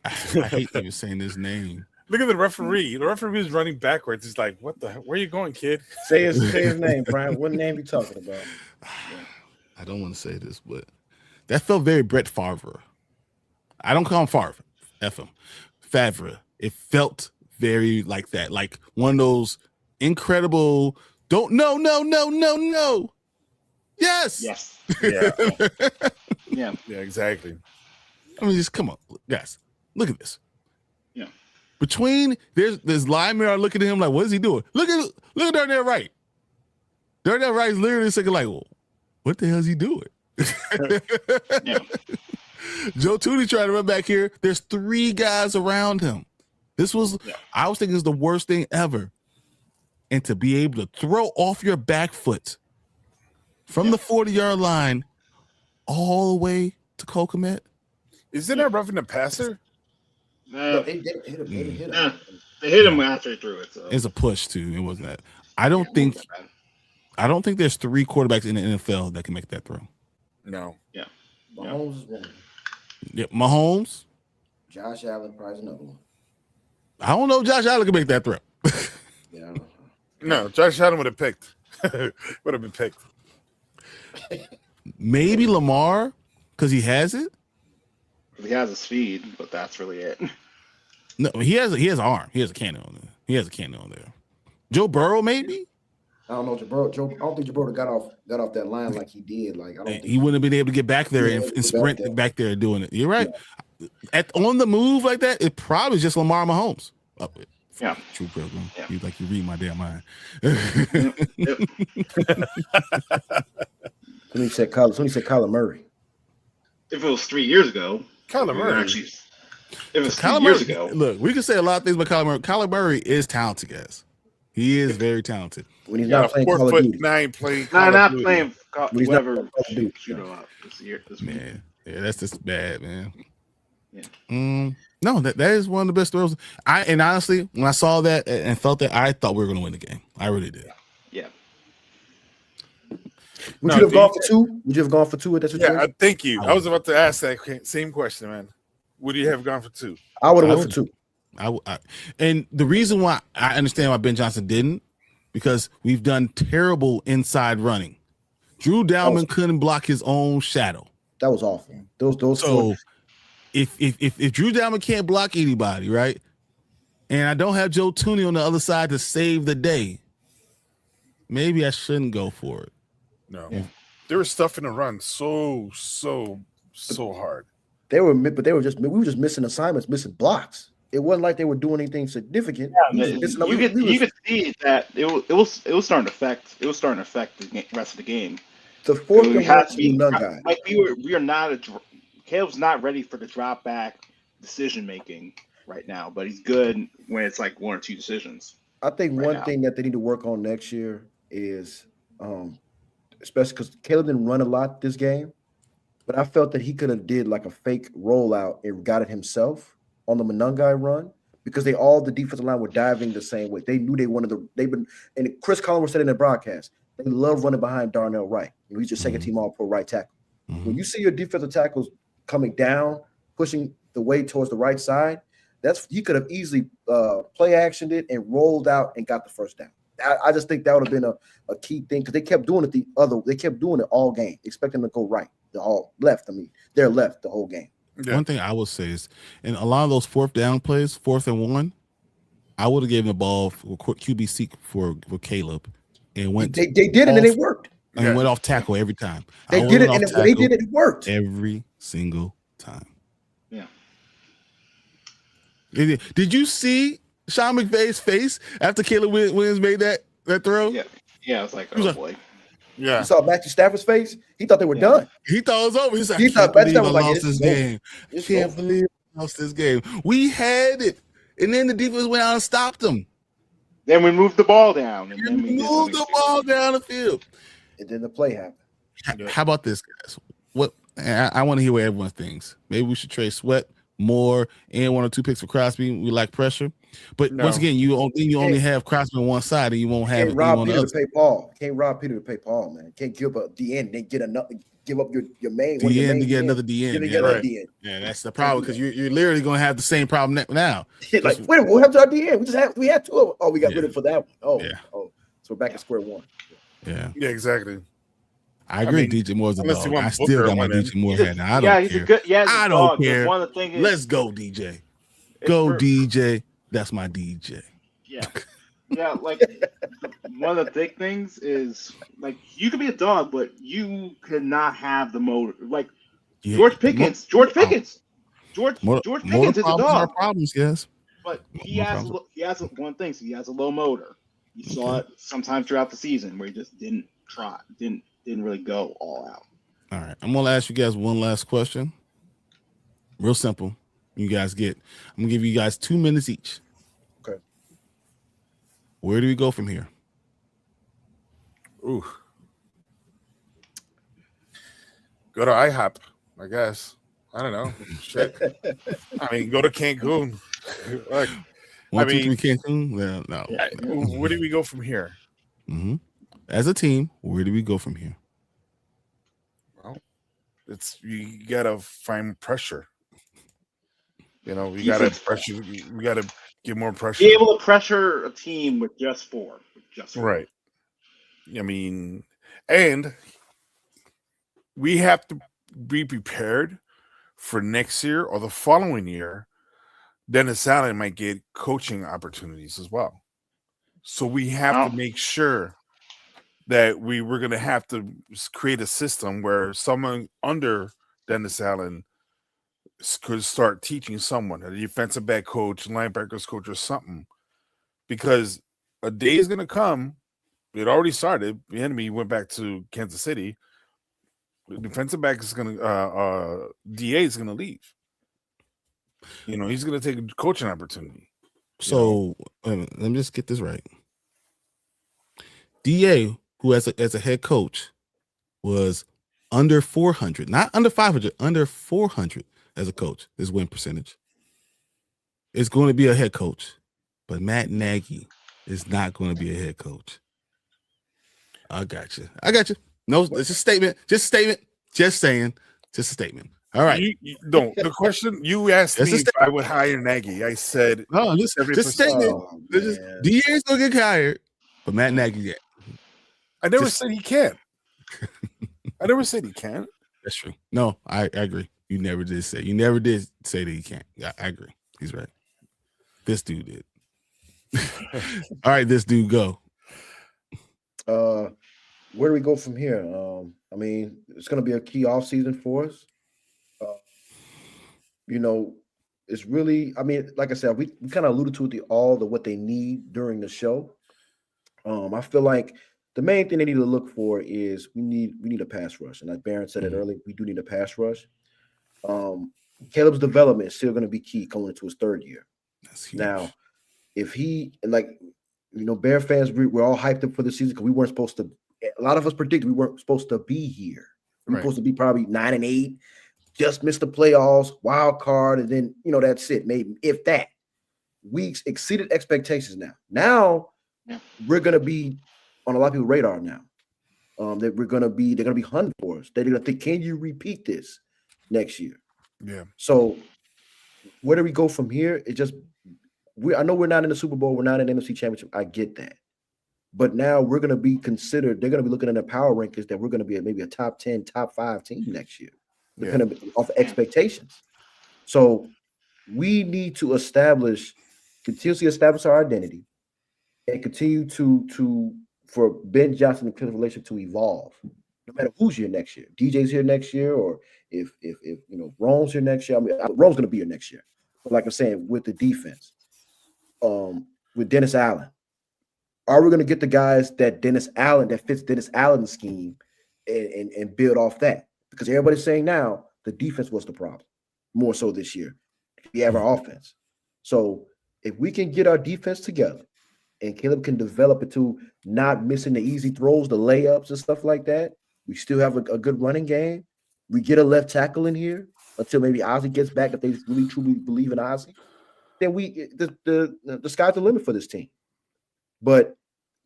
I hate even saying his name. Look at the referee. The referee is running backwards. He's like, "What the hell? Where are you going, kid?" Say his name, Brian. What name you talking about? I don't want to say this, but that felt very Brett Favre. I don't call him Favre. F him. Favre. It felt very like that. Like one of those incredible, no. Yes. Yeah. Yeah. Yeah, exactly. I mean, just come on, guys. Look at this. Yeah. Between there's linemen are looking at him like, what is he doing? Look at down there right. Down there right is literally thinking like, well, what the hell is he doing? Yeah. Joe Tooney trying to run back here. There's 3 guys around him. This was, I was thinking, it's the worst thing ever. And to be able to throw off your back foot from the 40-yard line all the way to Kokomet. Isn't that roughing the passer? They hit him. They hit him after he threw it. So. It's a push too. It wasn't that. I don't think there's 3 quarterbacks in the NFL that can make that throw. No. Yeah. Mahomes is one. Yeah, Mahomes. Josh Allen probably is another one. I don't know if Josh Allen can make that throw. Yeah. No, Josh Allen would have picked. Would have been picked. Maybe Lamar, because he has it. He has a speed, but that's really it. No, he has an arm. He has a cannon on there. Joe Burrow, maybe. I don't know, I don't think Joe Burrow got off that line like he did. Like I don't think He wouldn't have been able to get back there and sprint back there doing it. You're right. Yeah. On the move like that, it probably is just Lamar Mahomes. Yeah. True program. Yeah. You read my damn mind. Somebody said Kyler Murray. If it was 3 years ago, Kyler Murray. Actually, if it was 3 years ago. Look, we can say a lot of things about Kyler Murray. Kyler Murray is talented, guys. He is very talented. When he's not playing Call of Duty. 4'9" playing. Not playing whatever. Man, yeah, that's just bad, man. Yeah. No, that is one of the best throws. And honestly, when I saw that and felt that, I thought we were going to win the game. I really did. Yeah. Would you have gone for 2? Would you have gone for 2 at that situation? Yeah, thank you. I was about to ask that same question, man. Would you have gone for 2? I would have went for 2. And the reason why I understand why Ben Johnson didn't, because we've done terrible inside running. Drew Dalman couldn't block his own shadow. That was awful. Those. So if Drew Dalman can't block anybody, right, and I don't have Joe Tooney on the other side to save the day, maybe I shouldn't go for it. No, there was stuff in the run so hard. They were just missing assignments, missing blocks. It wasn't like they were doing anything significant. Yeah, you could see that it was starting to affect the rest of the game. The fourth and one to be none guy. Like we are not Caleb's not ready for the drop back decision making right now, but he's good when it's like one or two decisions. I think one thing that they need to work on next year is, especially because Caleb didn't run a lot this game, but I felt that he could have did like a fake rollout and got it himself on the Monungai run because the defensive line were diving the same way. They knew and Chris Collins said in the broadcast, they love running behind Darnell Wright. He's your second team all-pro right tackle. Mm-hmm. When you see your defensive tackles coming down, pushing the weight towards the right side, he could have easily play actioned it and rolled out and got the first down. I just think that would have been a key thing because they kept doing it they kept doing it all game, expecting them to go right. They're left the whole game. Yeah. One thing I will say is, in a lot of those fourth down plays, 4th and 1, I would have given the ball for QB seek for Caleb, and went. They did it and it worked. And went off tackle every time. They did it and when they did it, it worked every single time. Yeah. Did you see Sean McVay's face after Caleb Williams made that throw? Yeah, I was like, oh boy. Yeah. You saw Matthew Stafford's face? He thought they were done. He thought it was over. He's like, he thought Matthew Stafford was like, lost this game. Can't believe I lost this game. We had it. And then the defense went out and stopped them. Then we moved the ball down. And then we moved the ball down the field. And then the play happened. How about this, guys? I want to hear what everyone thinks. Maybe we should trade Sweat, Moore, and 1 or 2 picks for Crosby. We like pressure. But once again, you only have Crosby on one side, and you won't have Can't rob Peter to pay Paul. Can't rob Peter to pay Paul, man. Can't give up DN, then give up your main DN to get another DN. DN. Yeah, that's the problem because you're literally going to have the same problem now. Like, wait, what happened to our DN? We had 2 of them. Oh, we got rid of it for that one. Oh, so we're back at square one. Yeah, exactly. I agree. DJ Moore's a dog. I still got my DJ Moore hat now. I don't care. He's a good. Yeah, I don't care. One of the things Let's go, DJ. Go, DJ. That's my DJ. Yeah. Yeah, like one of the big things is like you could be a dog, but you cannot have the motor. Like George Pickens is a dog. Problems, yes. But he has one thing. So he has a low motor. You saw it sometimes throughout the season where he just didn't really go all out. All right, I'm gonna ask you guys one last question. Real simple. I'm gonna give you guys 2 minutes each. Okay. Where do we go from here? Ooh. Go to IHOP, I guess. I don't know. Shit. I mean, go to Cancun. Like, 1, 2, 3, Cancun? No. Where do we go from here? Mm-hmm. As a team, where do we go from here? Well, you gotta find pressure. We gotta pressure. We gotta get more pressure. Be able to pressure a team with just four. Right. I mean, and we have to be prepared for next year or the following year. Dennis Allen might get coaching opportunities as well. So we have to make sure that we're going to have to create a system where someone under Dennis Allen could start teaching someone, a defensive back coach, linebackers coach, or something. Because a day is going to come. It already started. The enemy went back to Kansas City. The defensive back is going to DA is going to leave. He's going to take a coaching opportunity. So let me just get this right. DA, who as a head coach was under 400, not under 500, under 400 as a coach, his win percentage, is going to be a head coach. But Matt Nagy is not going to be a head coach. I got you. No, it's a statement. Just a statement. Just saying. Just a statement. All right. You don't. The question you asked me if I would hire Nagy. I said no. Just a statement. DA is going to get hired, but Matt Nagy yet. I never said he can't. I never said he can't. That's true. No, I agree. You never did say that he can't. Yeah, I agree. He's right. This dude did. All right, this dude go. Where do we go from here? I mean, it's going to be a key offseason for us. you know, it's really, I mean, like I said, we kind of alluded to all the what they need during the show. I feel like the main thing they need to look for is we need a pass rush. And like Barron said it earlier, we do need a pass rush. Caleb's development is still going to be key going into his third year. That's huge. Now, if he, like, Bear fans, we're all hyped up for the season because we weren't supposed to. A lot of us predicted we weren't supposed to be here. We were supposed to be probably 9-8, just missed the playoffs, wild card, and then that's it. Maybe if that. We exceeded expectations now. Now we're gonna be on a lot of people's radar now. That they're gonna be hunting for us. They're gonna think, can you repeat this next year? Yeah. So where do we go from here? It just I know we're not in the Super Bowl, we're not in the NFC Championship. I get that. But now we're going to be considered, they're going to be looking at the power rankings that we're going to be maybe a top 10, top 5 team next year, depending off expectations. So we need to continuously establish our identity and continue for Ben Johnson and Cliff relationship to evolve. No matter who's here next year. DJ's here next year, or if Rome's here next year. I mean, Rome's going to be here next year. But like I'm saying, with the defense, with Dennis Allen, are we going to get the guys that fits Dennis Allen's scheme and build off that? Because everybody's saying now the defense was the problem more so this year. We have our offense. So if we can get our defense together and Caleb can develop it to not missing the easy throws, the layups and stuff like that, we still have a good running game. We get a left tackle in here until maybe Ozzie gets back if they really truly believe in Ozzie. Then the sky's the limit for this team. But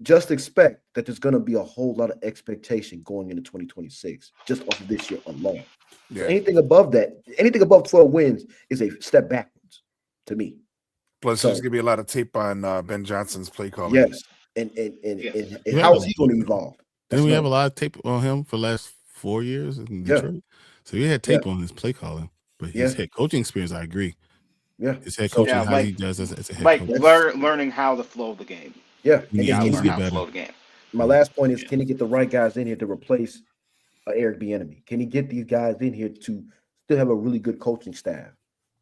just expect that there's going to be a whole lot of expectation going into 2026 just off of this year alone. Yeah. So anything above 12 wins is a step backwards to me. Plus, there's going to be a lot of tape on Ben Johnson's play calling. Yes, and how is he going to evolve? Didn't we have a lot of tape on him for the last 4 years in Detroit? Yeah. So we had tape on his play calling, but his head coaching experience, I agree. Yeah, his head coaching, how he does as a head coach. Learning how to flow the game. Yeah, flow the game. My last point is, can he get the right guys in here to replace Eric Bieniemy? Can he get these guys in here to still have a really good coaching staff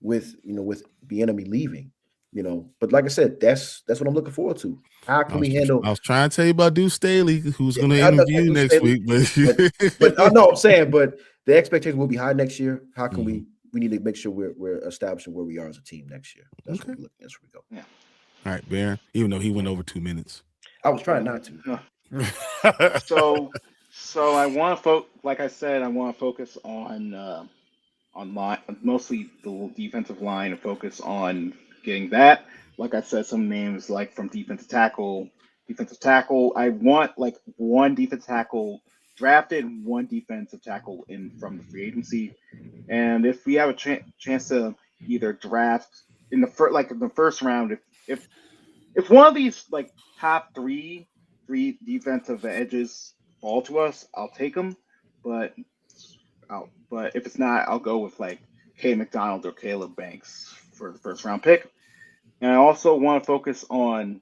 with Bieniemy leaving? But like I said, that's what I'm looking forward to. How can we handle? I was trying to tell you about Deuce Staley, who's going to interview you next week. But I know I'm saying, but the expectations will be high next year. How can we need to make sure we're establishing where we are as a team next year? That's where we go. Yeah. All right, Baron. Even though he went over 2 minutes, I was trying not to. So I want to like I said, I want to focus on line, mostly the defensive line, and focus on getting that. Like I said, some names like from defensive tackle. I want like one defensive tackle drafted, one defensive tackle from the free agency, and if we have a chance to either draft in the first round, if one of these like top three defensive edges fall to us, I'll take them. But if it's not, I'll go with like K. McDonald or Caleb Banks for the first round pick. And I also want to focus on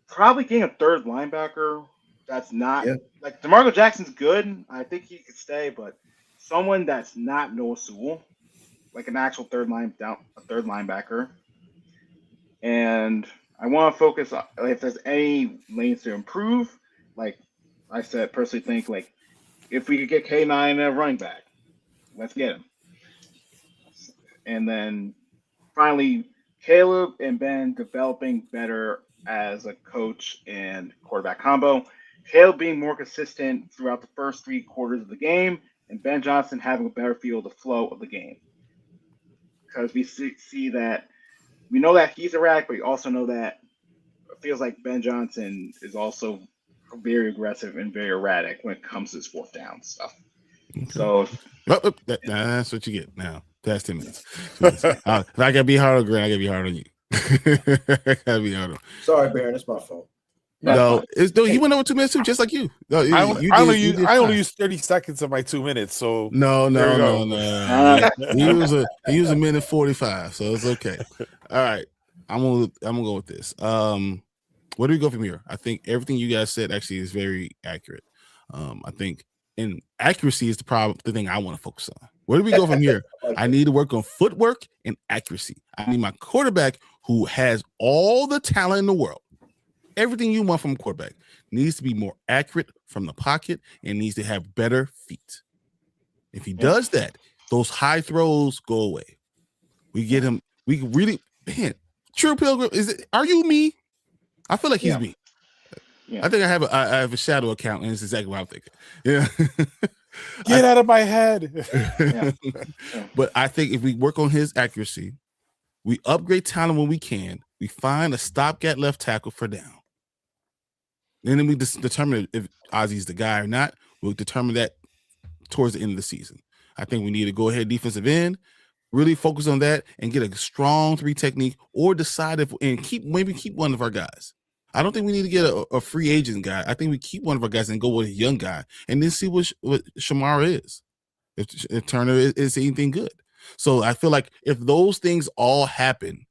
probably getting a third linebacker. That's not like DeMarco Jackson's good. I think he could stay, but someone that's not Noah Sewell, like an actual third linebacker. And I want to focus on if there's any lanes to improve. Like I said, personally think like if we could get K9 and a running back, let's get him. And then finally, Caleb and Ben developing better as a coach and quarterback combo. Caleb being more consistent throughout the first 3 quarters of the game, and Ben Johnson having a better feel of the flow of the game. Because we see that we know that he's erratic, but we also know that it feels like Ben Johnson is also very aggressive and very erratic when it comes to his fourth down stuff. Okay. So that's what you get now. That's 10 minutes. If I gotta be hard on Grant, I gotta be hard on you. I gotta be hard on. Sorry, Baron, it's my fault. No, you went over 2 minutes too, just like you. No, I only used 30 seconds of my 2 minutes. So no. He was a minute 45, so it's okay. All right, I'm gonna go with this. Where do we go from here? I think everything you guys said actually is very accurate. I think, and accuracy is the thing I want to focus on. Where do we go from here? I need to work on footwork and accuracy. I need my quarterback who has all the talent in the world. Everything you want from a quarterback needs to be more accurate from the pocket and needs to have better feet. If he does that, those high throws go away. We get him. We really, man. True Pilgrim, are you me? I feel like he's me. Yeah. I think I have a shadow account, and it's exactly what I'm thinking. Yeah. Get out of my head. But I think if we work on his accuracy, we upgrade talent when we can. We find a stopgap left tackle for down. And then we just determine if Ozzy's the guy or not. We'll determine that towards the end of the season. I think we need to go ahead defensive end, really focus on that, and get a strong 3 technique, or decide if and keep one of our guys. I don't think we need to get a free agent guy. I think we keep one of our guys and go with a young guy, and then see what Shamara is. If Turner is anything good. So I feel like if those things all happen,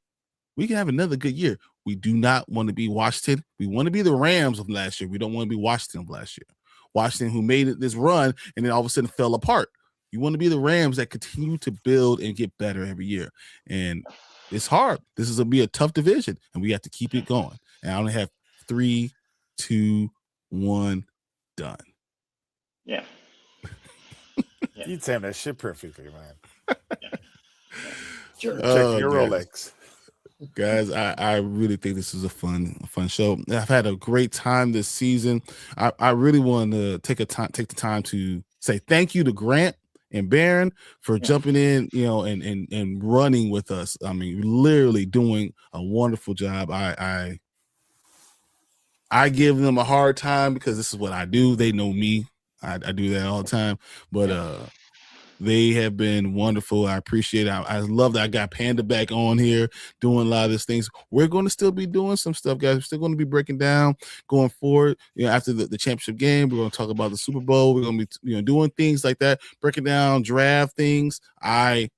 we can have another good year. We do not want to be Washington. We want to be the Rams of last year. We don't want to be Washington of last year. Washington, who made it this run and then all of a sudden fell apart. You want to be the Rams that continue to build and get better every year. And it's hard. This is going to be a tough division, and we have to keep it going. And I only have 3, 2, 1, done. Yeah. You'd say that shit perfectly, man. Sure. Check your Rolex. Guys, I really think this is a fun show. I've had a great time this season. I really want to take the time to say thank you to Grant and Baron for jumping in, and running with us. I mean, literally doing a wonderful job. I give them a hard time because this is what I do. They know me. I do that all the time. But they have been wonderful. I appreciate it. I love that I got Panda back on here doing a lot of these things. We're going to still be doing some stuff, guys. We're still going to be breaking down going forward. After the championship game, we're going to talk about the Super Bowl. We're going to be doing things like that, breaking down draft things. I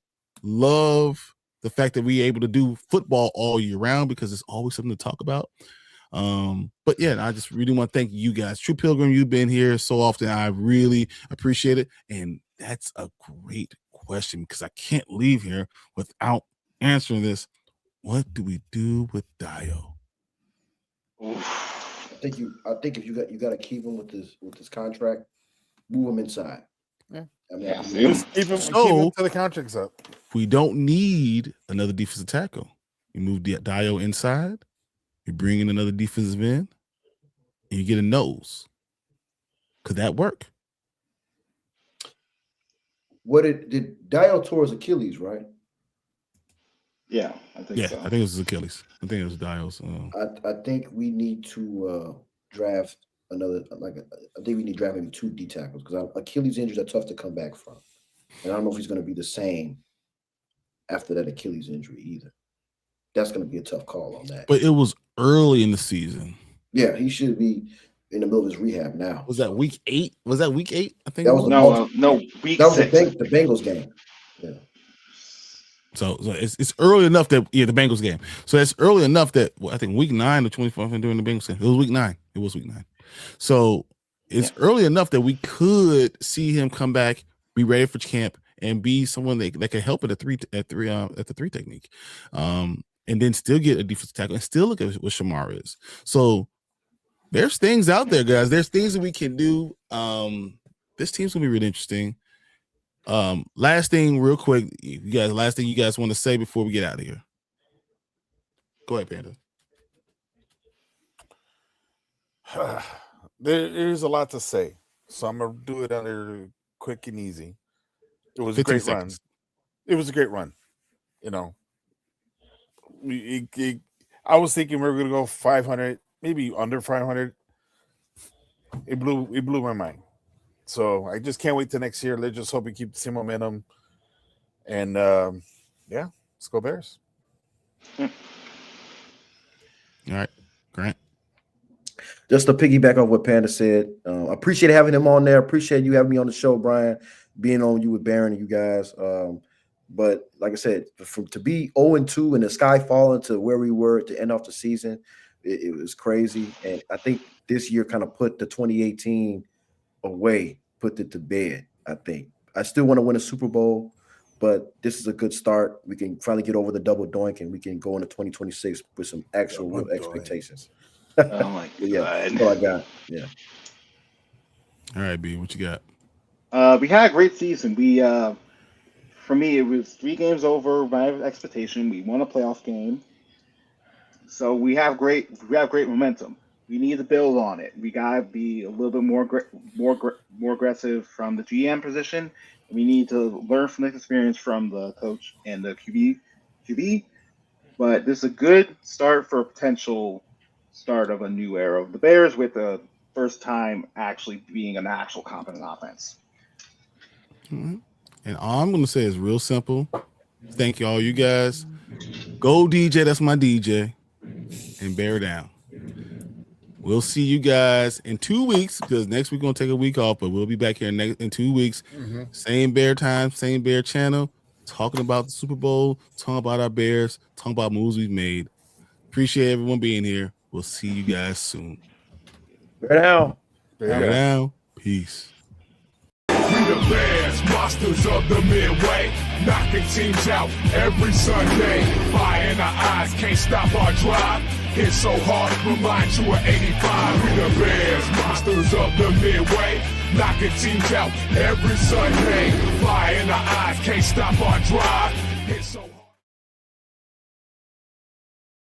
love the fact that we're able to do football all year round because there's always something to talk about. But yeah, I just really want to thank you guys. True Pilgrim, you've been here so often. I really appreciate it. And that's a great question because I can't leave here without answering this. What do we do with Dio? I think if you got to keep him with this contract, move him inside. Yeah. I mean, keep him till the contract's up. We don't need another defensive tackle. You move Dio inside. You bring in another defensive end, and you get a nose. Could that work? What did Dio tore his Achilles, right? Yeah, I think so. I think it was his Achilles. I think it was Dio's. I think we need to draft another. I think we need to draft maybe 2 D tackles because Achilles injuries are tough to come back from, and I don't know if he's going to be the same after that Achilles injury either. That's going to be a tough call on that. But it was early in the season. Yeah, he should be in the middle of his rehab now. Was that week 8? Was that week 8? I think that was week 6. That was the Bengals game. Yeah. So it's early enough that the Bengals game. So it's early enough that I think week 9 or 24th during the Bengals game. It was week 9. It was week 9. So it's early enough that we could see him come back, be ready for camp, and be someone that can help at the 3 technique. And then still get a defensive tackle and still look at what Shamar is. So there's things out there, guys. There's things that we can do. This team's gonna be really interesting. Last thing, real quick, you guys. Last thing you guys want to say before we get out of here? Go ahead, Panda. There's a lot to say, so I'm gonna do it under quick and easy. It was a great run. It was a great run. I was thinking we were gonna go 500, maybe under 500. It blew my mind. So I just can't wait till next year. Let's just hope we keep the same momentum. And let's go Bears. All right, Grant. Just to piggyback on what Panda said, I appreciate having him on there. Appreciate you having me on the show, Brian. Being on you with Baron and you guys. But like I said, to be 0-2 and the sky falling to where we were to end off the season, it was crazy. And I think this year kind of put the 2018 away, put it to bed. I think I still want to win a Super Bowl, but this is a good start. We can finally get over the double doink, and we can go into 2026 with some actual real expectations. Oh my God. That's all I got. Yeah. All right, B, what you got? We had a great season. For me, it was 3 games over my expectation. We won a playoff game, so we have great momentum. We need to build on it. We gotta be a little bit more aggressive from the GM position. We need to learn from the experience from the coach and the QB. But this is a good start for a potential start of a new era of the Bears, with the first time actually being an actual competent offense. Mm-hmm. And all I'm going to say is real simple. Thank you all you guys. Go DJ, that's my DJ. And bear down. We'll see you guys in 2 weeks, because next week we're going to take a week off, but we'll be back here in 2 weeks. Mm-hmm. Same Bear time, same Bear channel, talking about the Super Bowl, talking about our Bears, talking about moves we've made. Appreciate everyone being here. We'll see you guys soon. Bear down. Bear down. Peace. We the Bears, monsters of the Midway, knocking teams out every Sunday. Fire in our eyes, can't stop our drive. Hit so hard, remind you of 85. We the Bears, monsters of the Midway, knocking teams out every Sunday. Fire in our eyes, can't stop our drive. Hit so